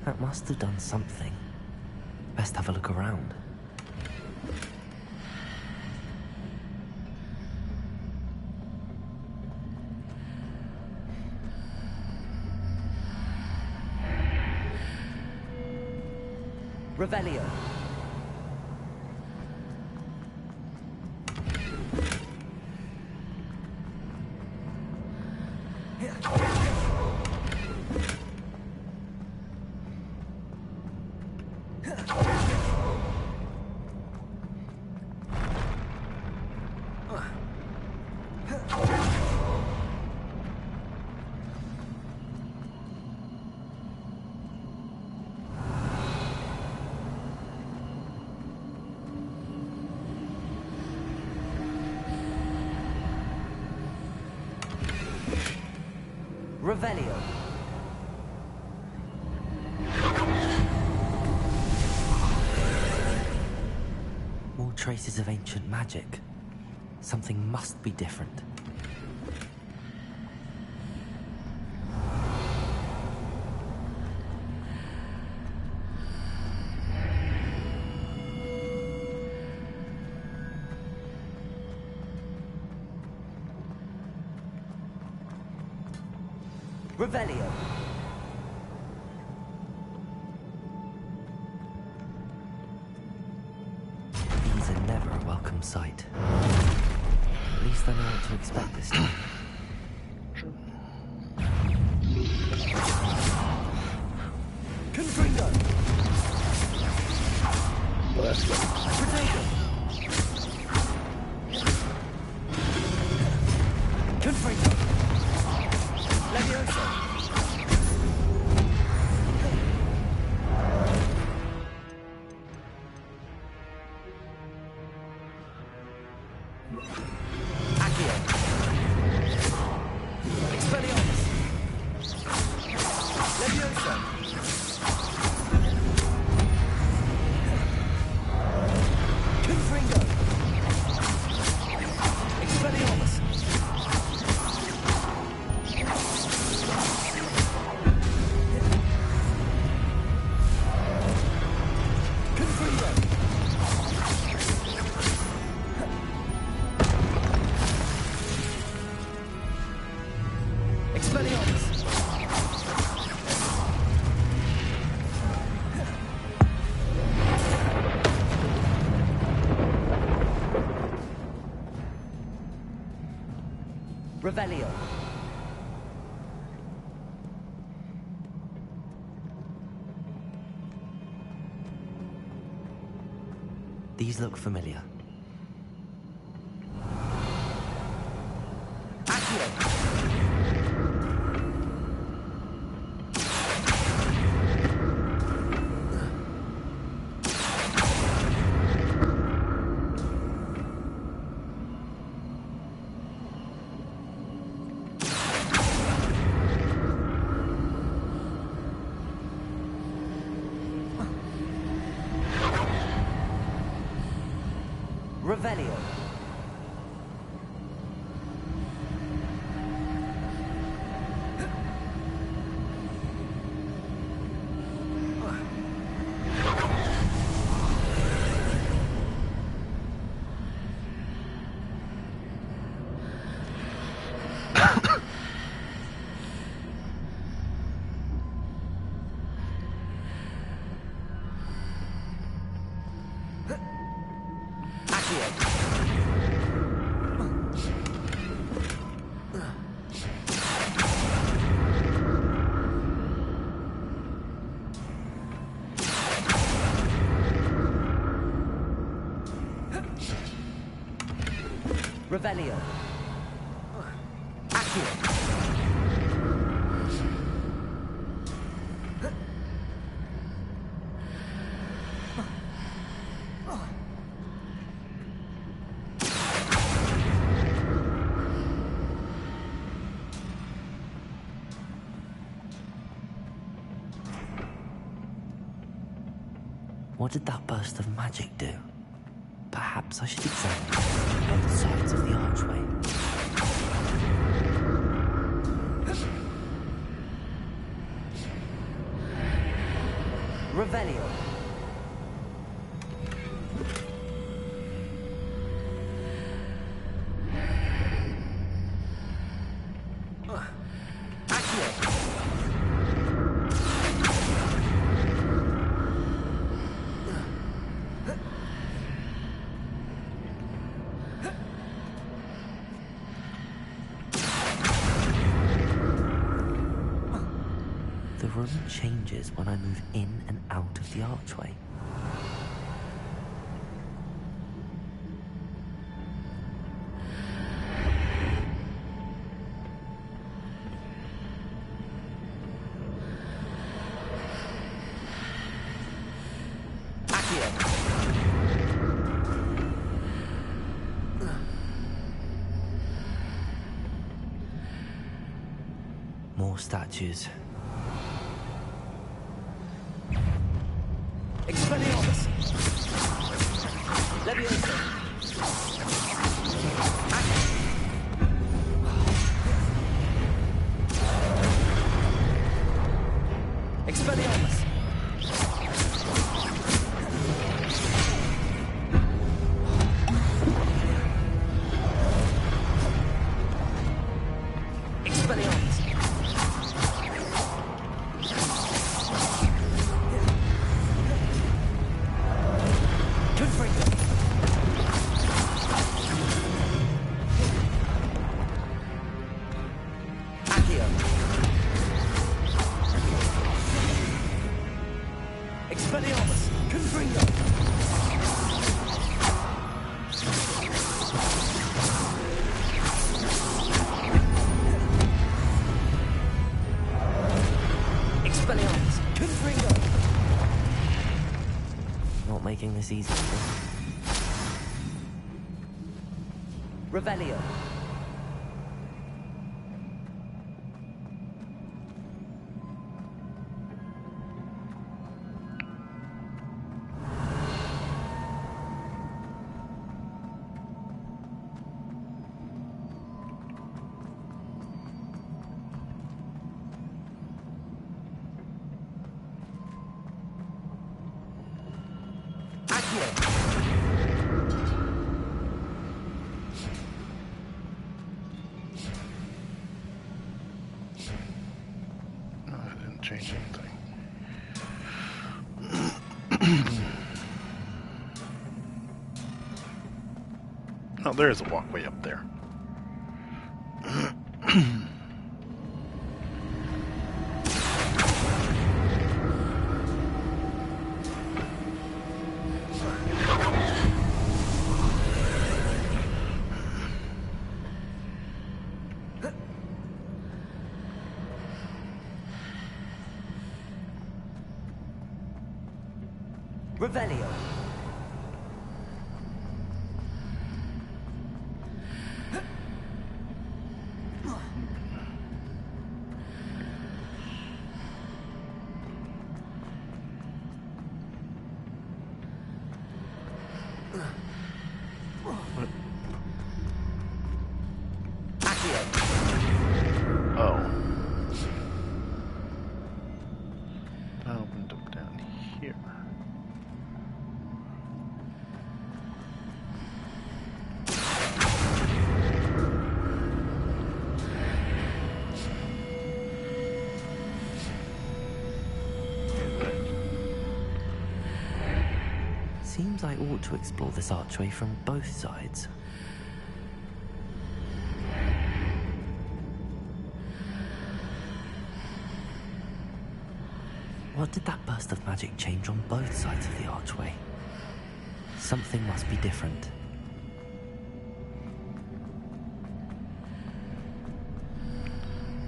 Speaker 3: That must have done something. Best have a look around. Revelio. Revelio. More traces of ancient magic. Something must be different. Revelio. These are never a welcome sight. At least I know what to expect this time. Confringo! Potato! Confringo! Leviosa! Revelio. These look familiar. Revelio. Revelio. Accio. What did that burst of magic do? Perhaps I should examine both sides of the archway. Revelio. The room changes when I move in and out of the archway. More statues. Expelliarmus! Leviosa! Expelliarmus! Expelliarmus! Expelliarmus! Confringo! Expelliarmus! Confringo! Not making this easy. Revelio.
Speaker 2: No, that didn't change anything. Oh, there is a walkway up there.
Speaker 3: Revelio. Seems I ought to explore this archway from both sides. What did that burst of magic change on both sides of the archway? Something must be different.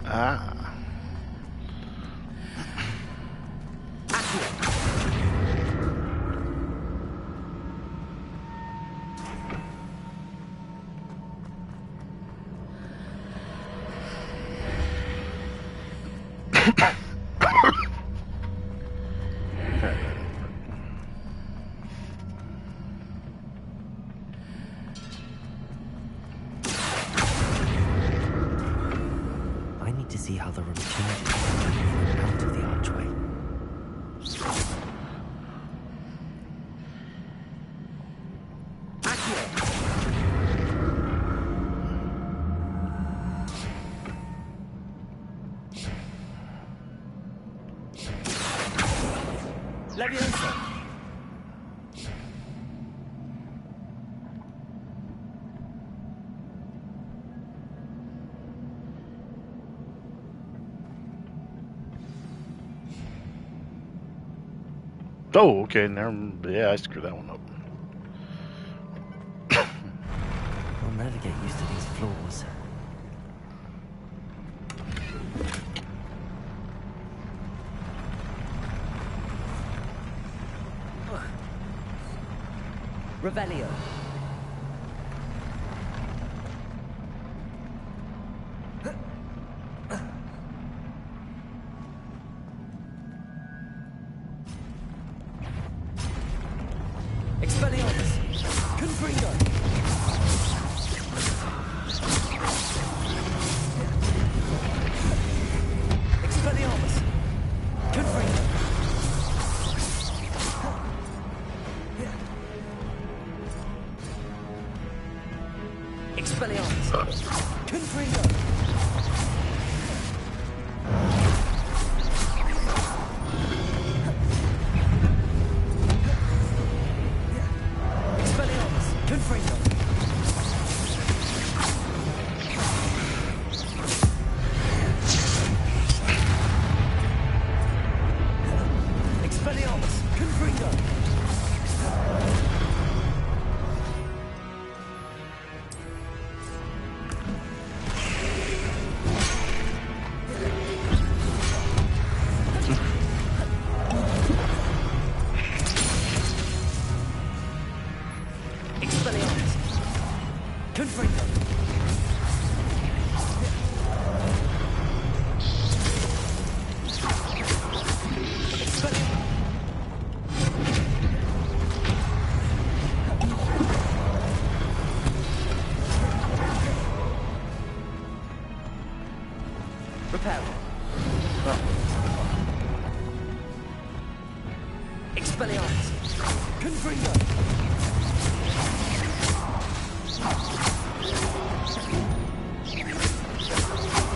Speaker 2: Ah.
Speaker 3: I need to see how the room changes when I get out of the archway.
Speaker 16: Leviosa!
Speaker 2: Oh, okay. Yeah, I screwed that one up.
Speaker 3: I'll never get used to these floors.
Speaker 6: Revelio. Expelliarmus. Confringo. Expelliarmus. Confringo. Expelliarmus. Confringo. Expelliarmus. Confringo. Expelliarmus. Confringo. Expelliarmus. Confringo. Repel. Expelliarmus. Confringo.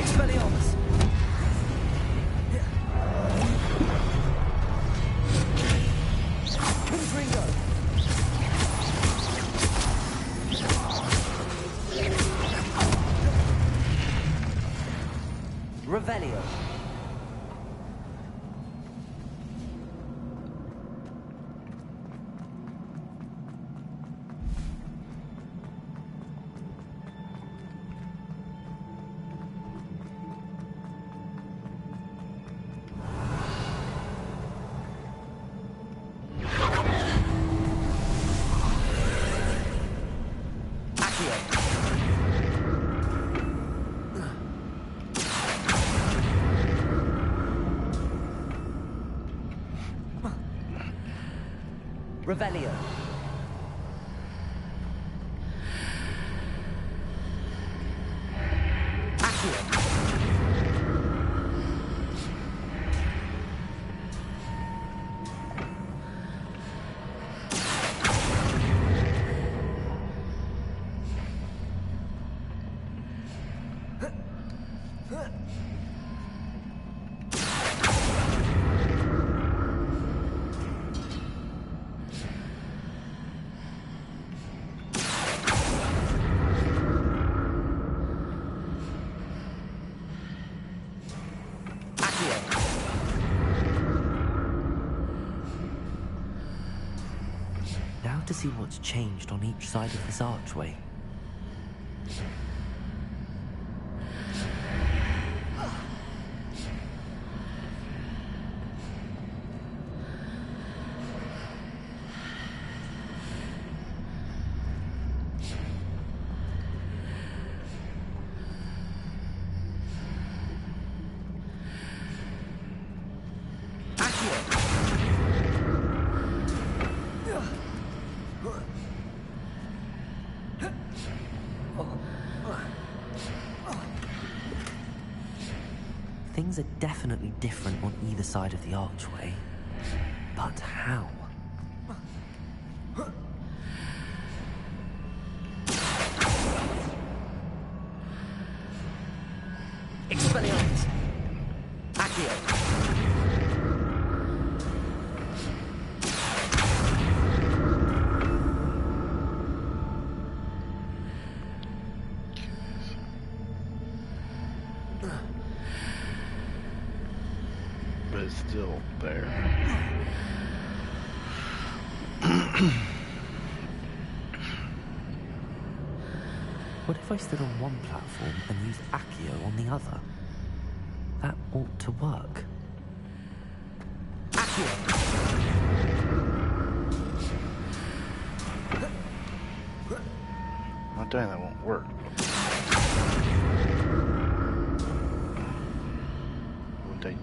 Speaker 6: Expelliarmus. Confringo. Revelio. Revelio. Accio.
Speaker 3: have to see what's changed on each side of this archway. Things are definitely different on either side of the archway. But how?
Speaker 16: Expelliarmus! Accio!
Speaker 2: But it's still there.
Speaker 3: What if I stood on one platform and used Accio on the other? That ought to work.
Speaker 2: Not saying that won't work. Won't take.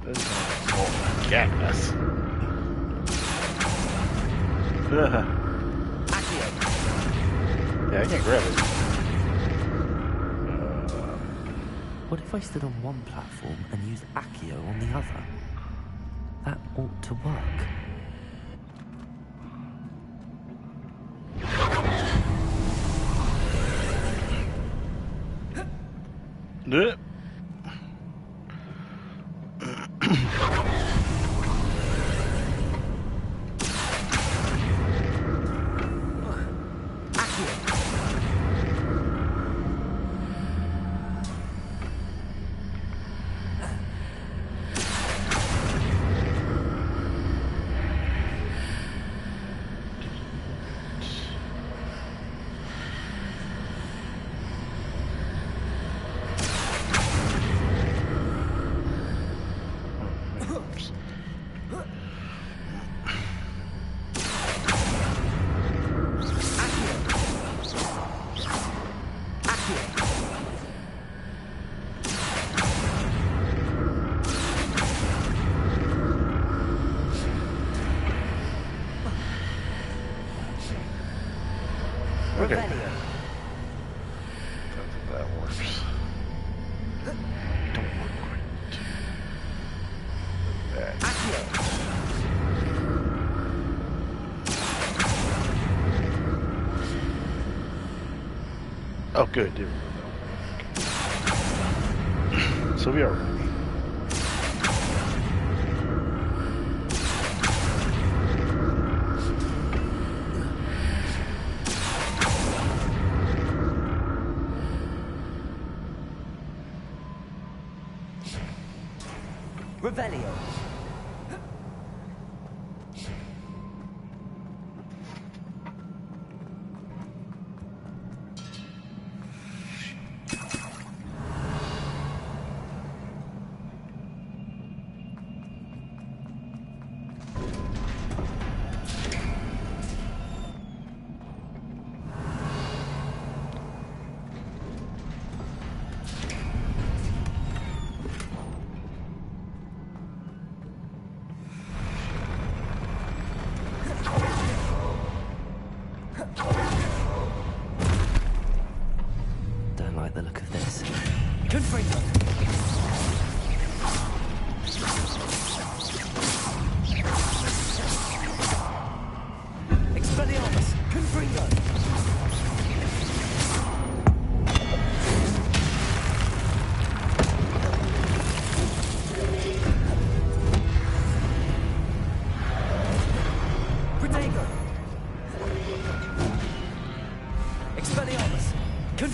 Speaker 2: This is oh, gas. Yeah, I can't grab it.
Speaker 3: What if I stood on one platform and used Accio on the other? That ought to work.
Speaker 2: Yeah. Okay. That works. Don't work quite. That. Oh, good. There we go. So we are ready.
Speaker 16: Revelio.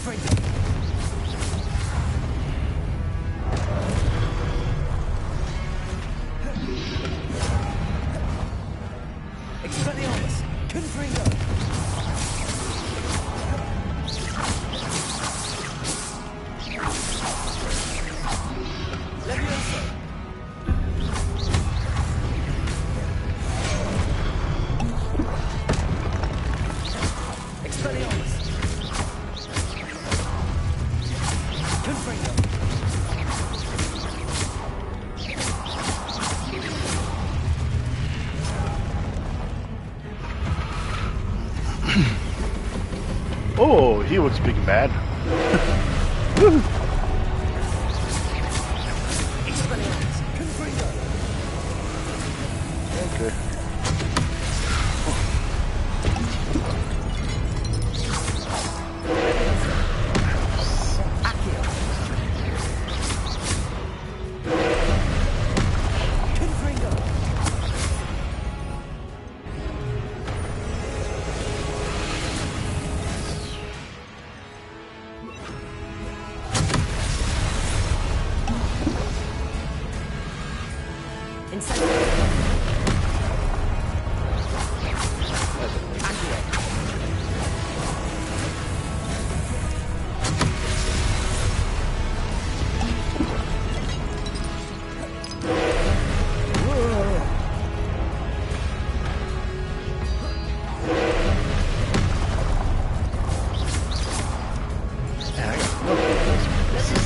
Speaker 6: Confringo. Expelliarmus. Confringo. Levioso. Expelliarmus. Confringo.
Speaker 2: Oh, he looks big and bad. Woo.
Speaker 6: Expelliarmus. Confringo.
Speaker 2: Okay.
Speaker 6: Accio. Confringo. Incendio. Accio.
Speaker 2: Man, I got no clue this is.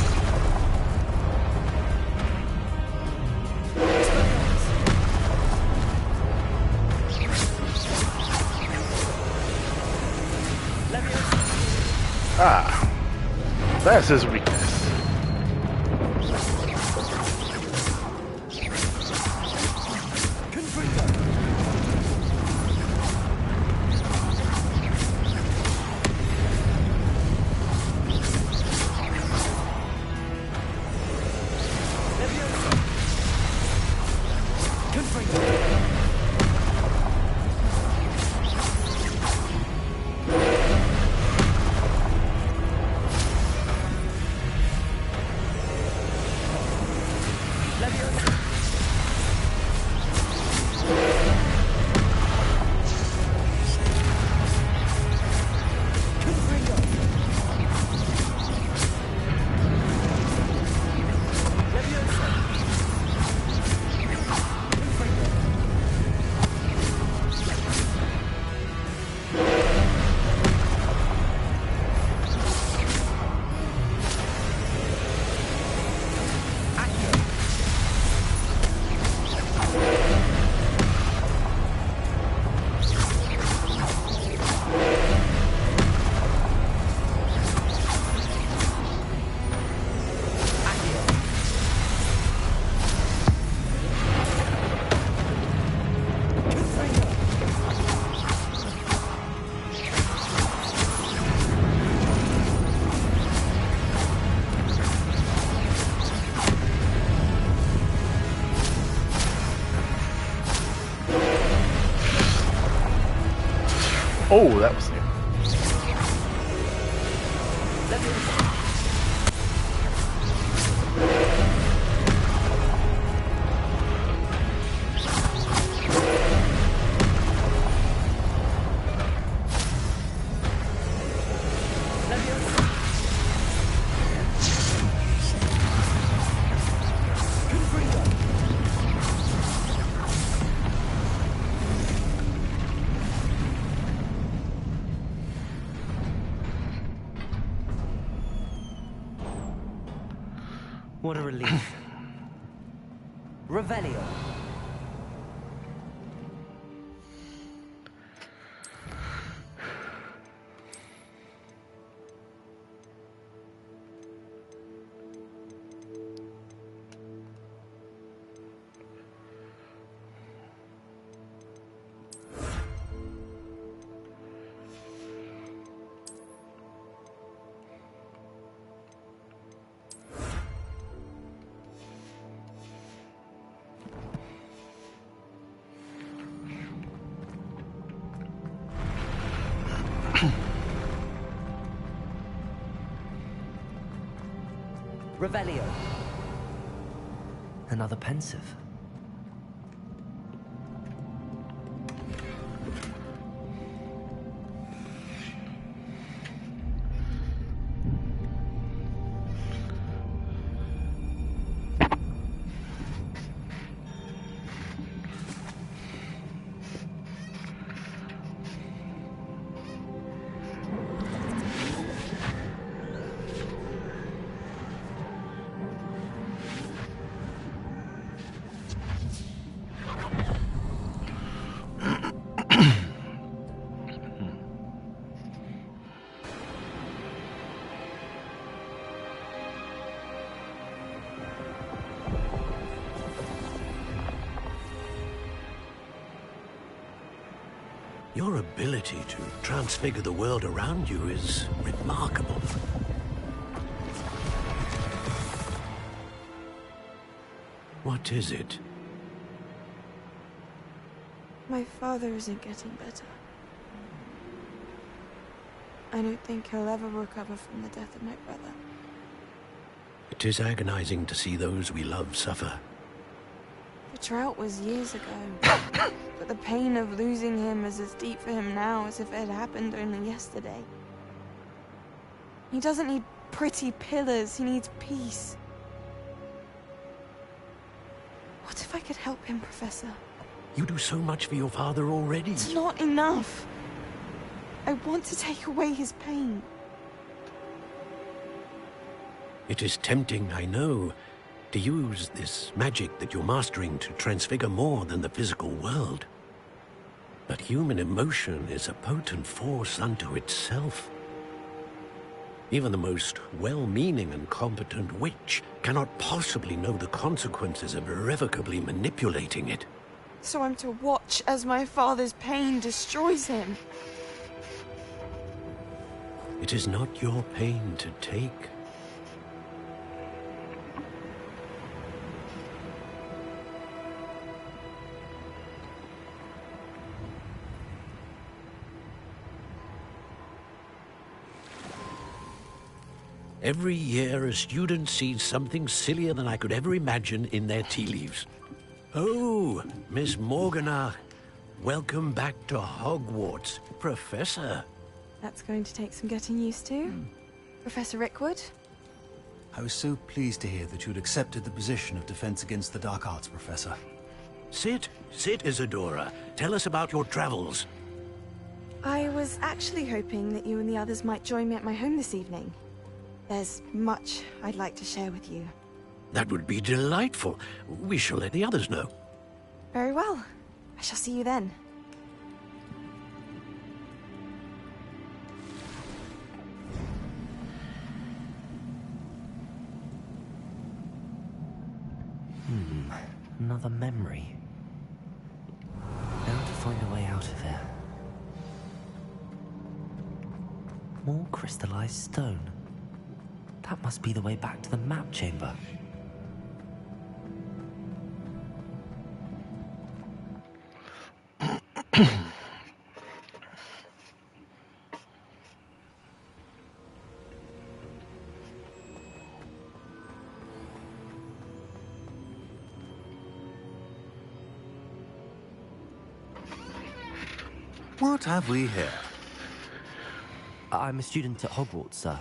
Speaker 2: Ah, that's his weakness. Oh, that was new.
Speaker 3: What a relief. Revelio. Revelio. Another pensive.
Speaker 9: Your ability to transfigure the world around you is remarkable. What is it?
Speaker 17: My father isn't getting better. I don't think he'll ever recover from the death of my brother.
Speaker 9: It is agonizing to see those we love suffer.
Speaker 17: The drought was years ago, but the pain of losing him is as deep for him now as if it had happened only yesterday. He doesn't need pretty pillars, he needs peace. What if I could help him, Professor?
Speaker 9: You do so much for your father already.
Speaker 17: It's not enough. I want to take away his pain.
Speaker 9: It is tempting, I know, to use this magic that you're mastering to transfigure more than the physical world. But human emotion is a potent force unto itself. Even the most well-meaning and competent witch cannot possibly know the consequences of irrevocably manipulating it.
Speaker 17: So I'm to watch as my father's pain destroys him.
Speaker 9: It is not your pain to take. Every year, a student sees something sillier than I could ever imagine in their tea leaves. Oh, Miss Morgana, welcome back to Hogwarts, Professor.
Speaker 17: That's going to take some getting used to. Professor Rickwood?
Speaker 18: I was so pleased to hear that you'd accepted the position of Defense Against the Dark Arts, Professor.
Speaker 9: Sit, Isadora. Tell us about your travels.
Speaker 17: I was actually hoping that you and the others might join me at my home this evening. There's much I'd like to share with you.
Speaker 9: That would be delightful. We shall let the others know.
Speaker 17: Very well. I shall see you then.
Speaker 3: Another memory. Now to find a way out of here. More crystallized stone. That must be the way back to the map chamber.
Speaker 12: What have we here?
Speaker 3: I'm a student at Hogwarts, sir.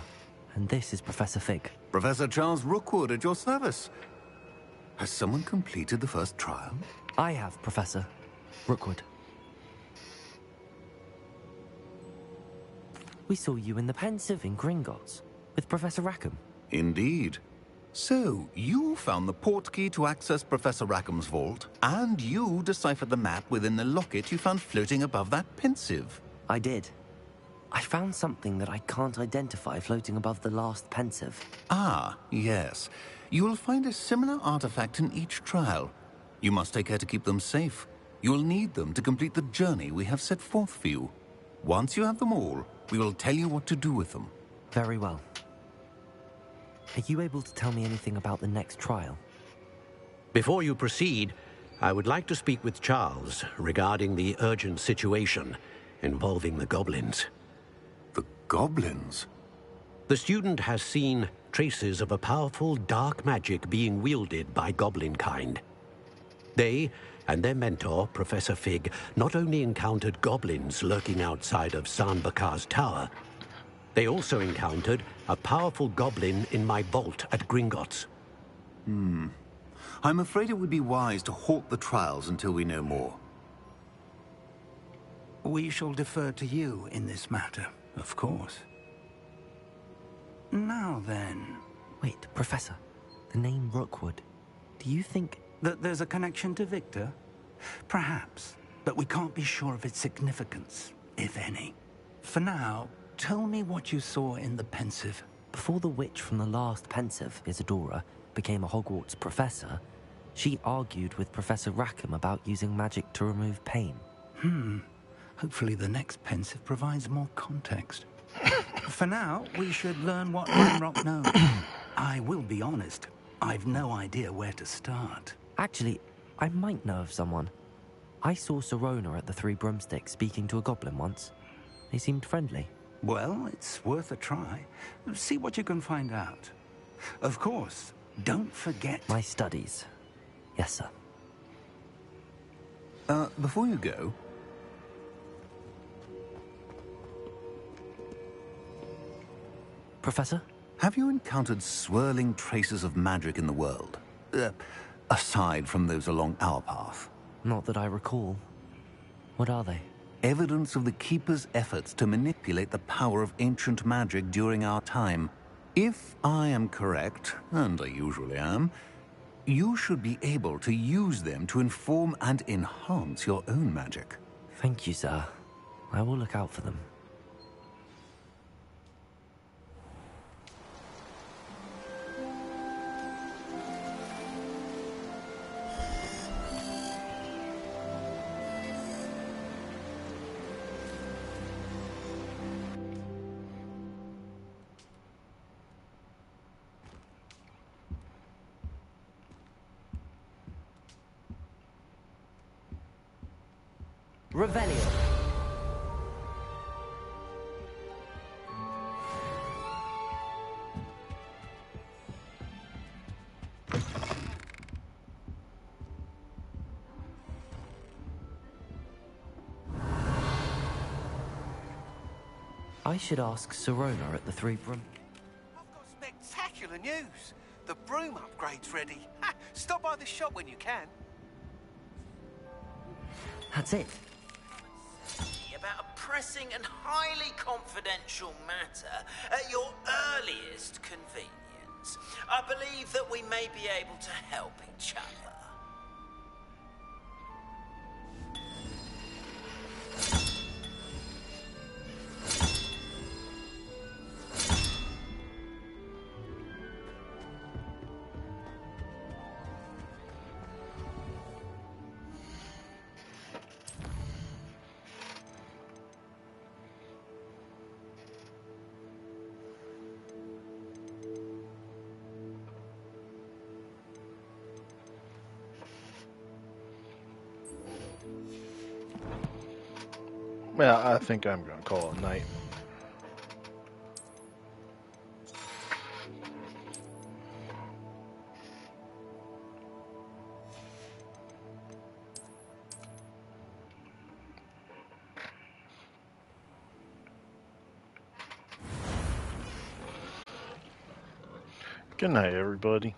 Speaker 3: And this is Professor Fig.
Speaker 12: Professor Charles Rookwood at your service. Has someone completed the first trial?
Speaker 3: I have, Professor Rookwood. We saw you in the Pensive in Gringotts with Professor Rackham.
Speaker 12: Indeed. So, you found the portkey to access Professor Rackham's vault, and you deciphered the map within the locket you found floating above that Pensive.
Speaker 3: I did. I found something that I can't identify floating above the last Pensive.
Speaker 12: Ah, yes. You will find a similar artifact in each trial. You must take care to keep them safe. You will need them to complete the journey we have set forth for you. Once you have them all, we will tell you what to do with them.
Speaker 3: Very well. Are you able to tell me anything about the next trial?
Speaker 9: Before you proceed, I would like to speak with Charles regarding the urgent situation involving the goblins.
Speaker 12: The goblins?
Speaker 9: The student has seen traces of a powerful dark magic being wielded by goblin kind. They and their mentor, Professor Fig, not only encountered goblins lurking outside of San Bakar's tower, they also encountered a powerful goblin in my vault at Gringotts.
Speaker 12: I'm afraid it would be wise to halt the trials until we know more.
Speaker 7: We shall defer to you in this matter, of course. Now then...
Speaker 3: Wait, Professor. The name Rookwood. Do you think...
Speaker 7: that there's a connection to Victor? Perhaps, but we can't be sure of its significance, if any. For now, tell me what you saw in the pensive.
Speaker 3: Before the witch from the last pensive, Isadora, became a Hogwarts professor, she argued with Professor Rackham about using magic to remove pain.
Speaker 7: Hopefully the next pensive provides more context. For now, we should learn what Ranrock knows. I will be honest, I've no idea where to start.
Speaker 3: Actually, I might know of someone. I saw Sirona at the Three Broomsticks speaking to a goblin once. They seemed friendly.
Speaker 7: Well, it's worth a try. See what you can find out. Of course, don't forget...
Speaker 3: My studies. Yes, sir.
Speaker 12: Before you go...
Speaker 3: Professor?
Speaker 12: Have you encountered swirling traces of magic in the world? Aside from those along our path?
Speaker 3: Not that I recall. What are they?
Speaker 12: Evidence of the Keeper's efforts to manipulate the power of ancient magic during our time. If I am correct, and I usually am, you should be able to use them to inform and enhance your own magic.
Speaker 3: Thank you, sir. I will look out for them. Revelio. I should ask Sirona at the Three Broom...
Speaker 19: I've got spectacular news. The broom upgrade's ready. Ha! Stop by the shop when you can.
Speaker 3: That's it.
Speaker 20: About a pressing and highly confidential matter at your earliest convenience. I believe that we may be able to help each other.
Speaker 2: Well, I think I'm going to call it a night. Good night, everybody.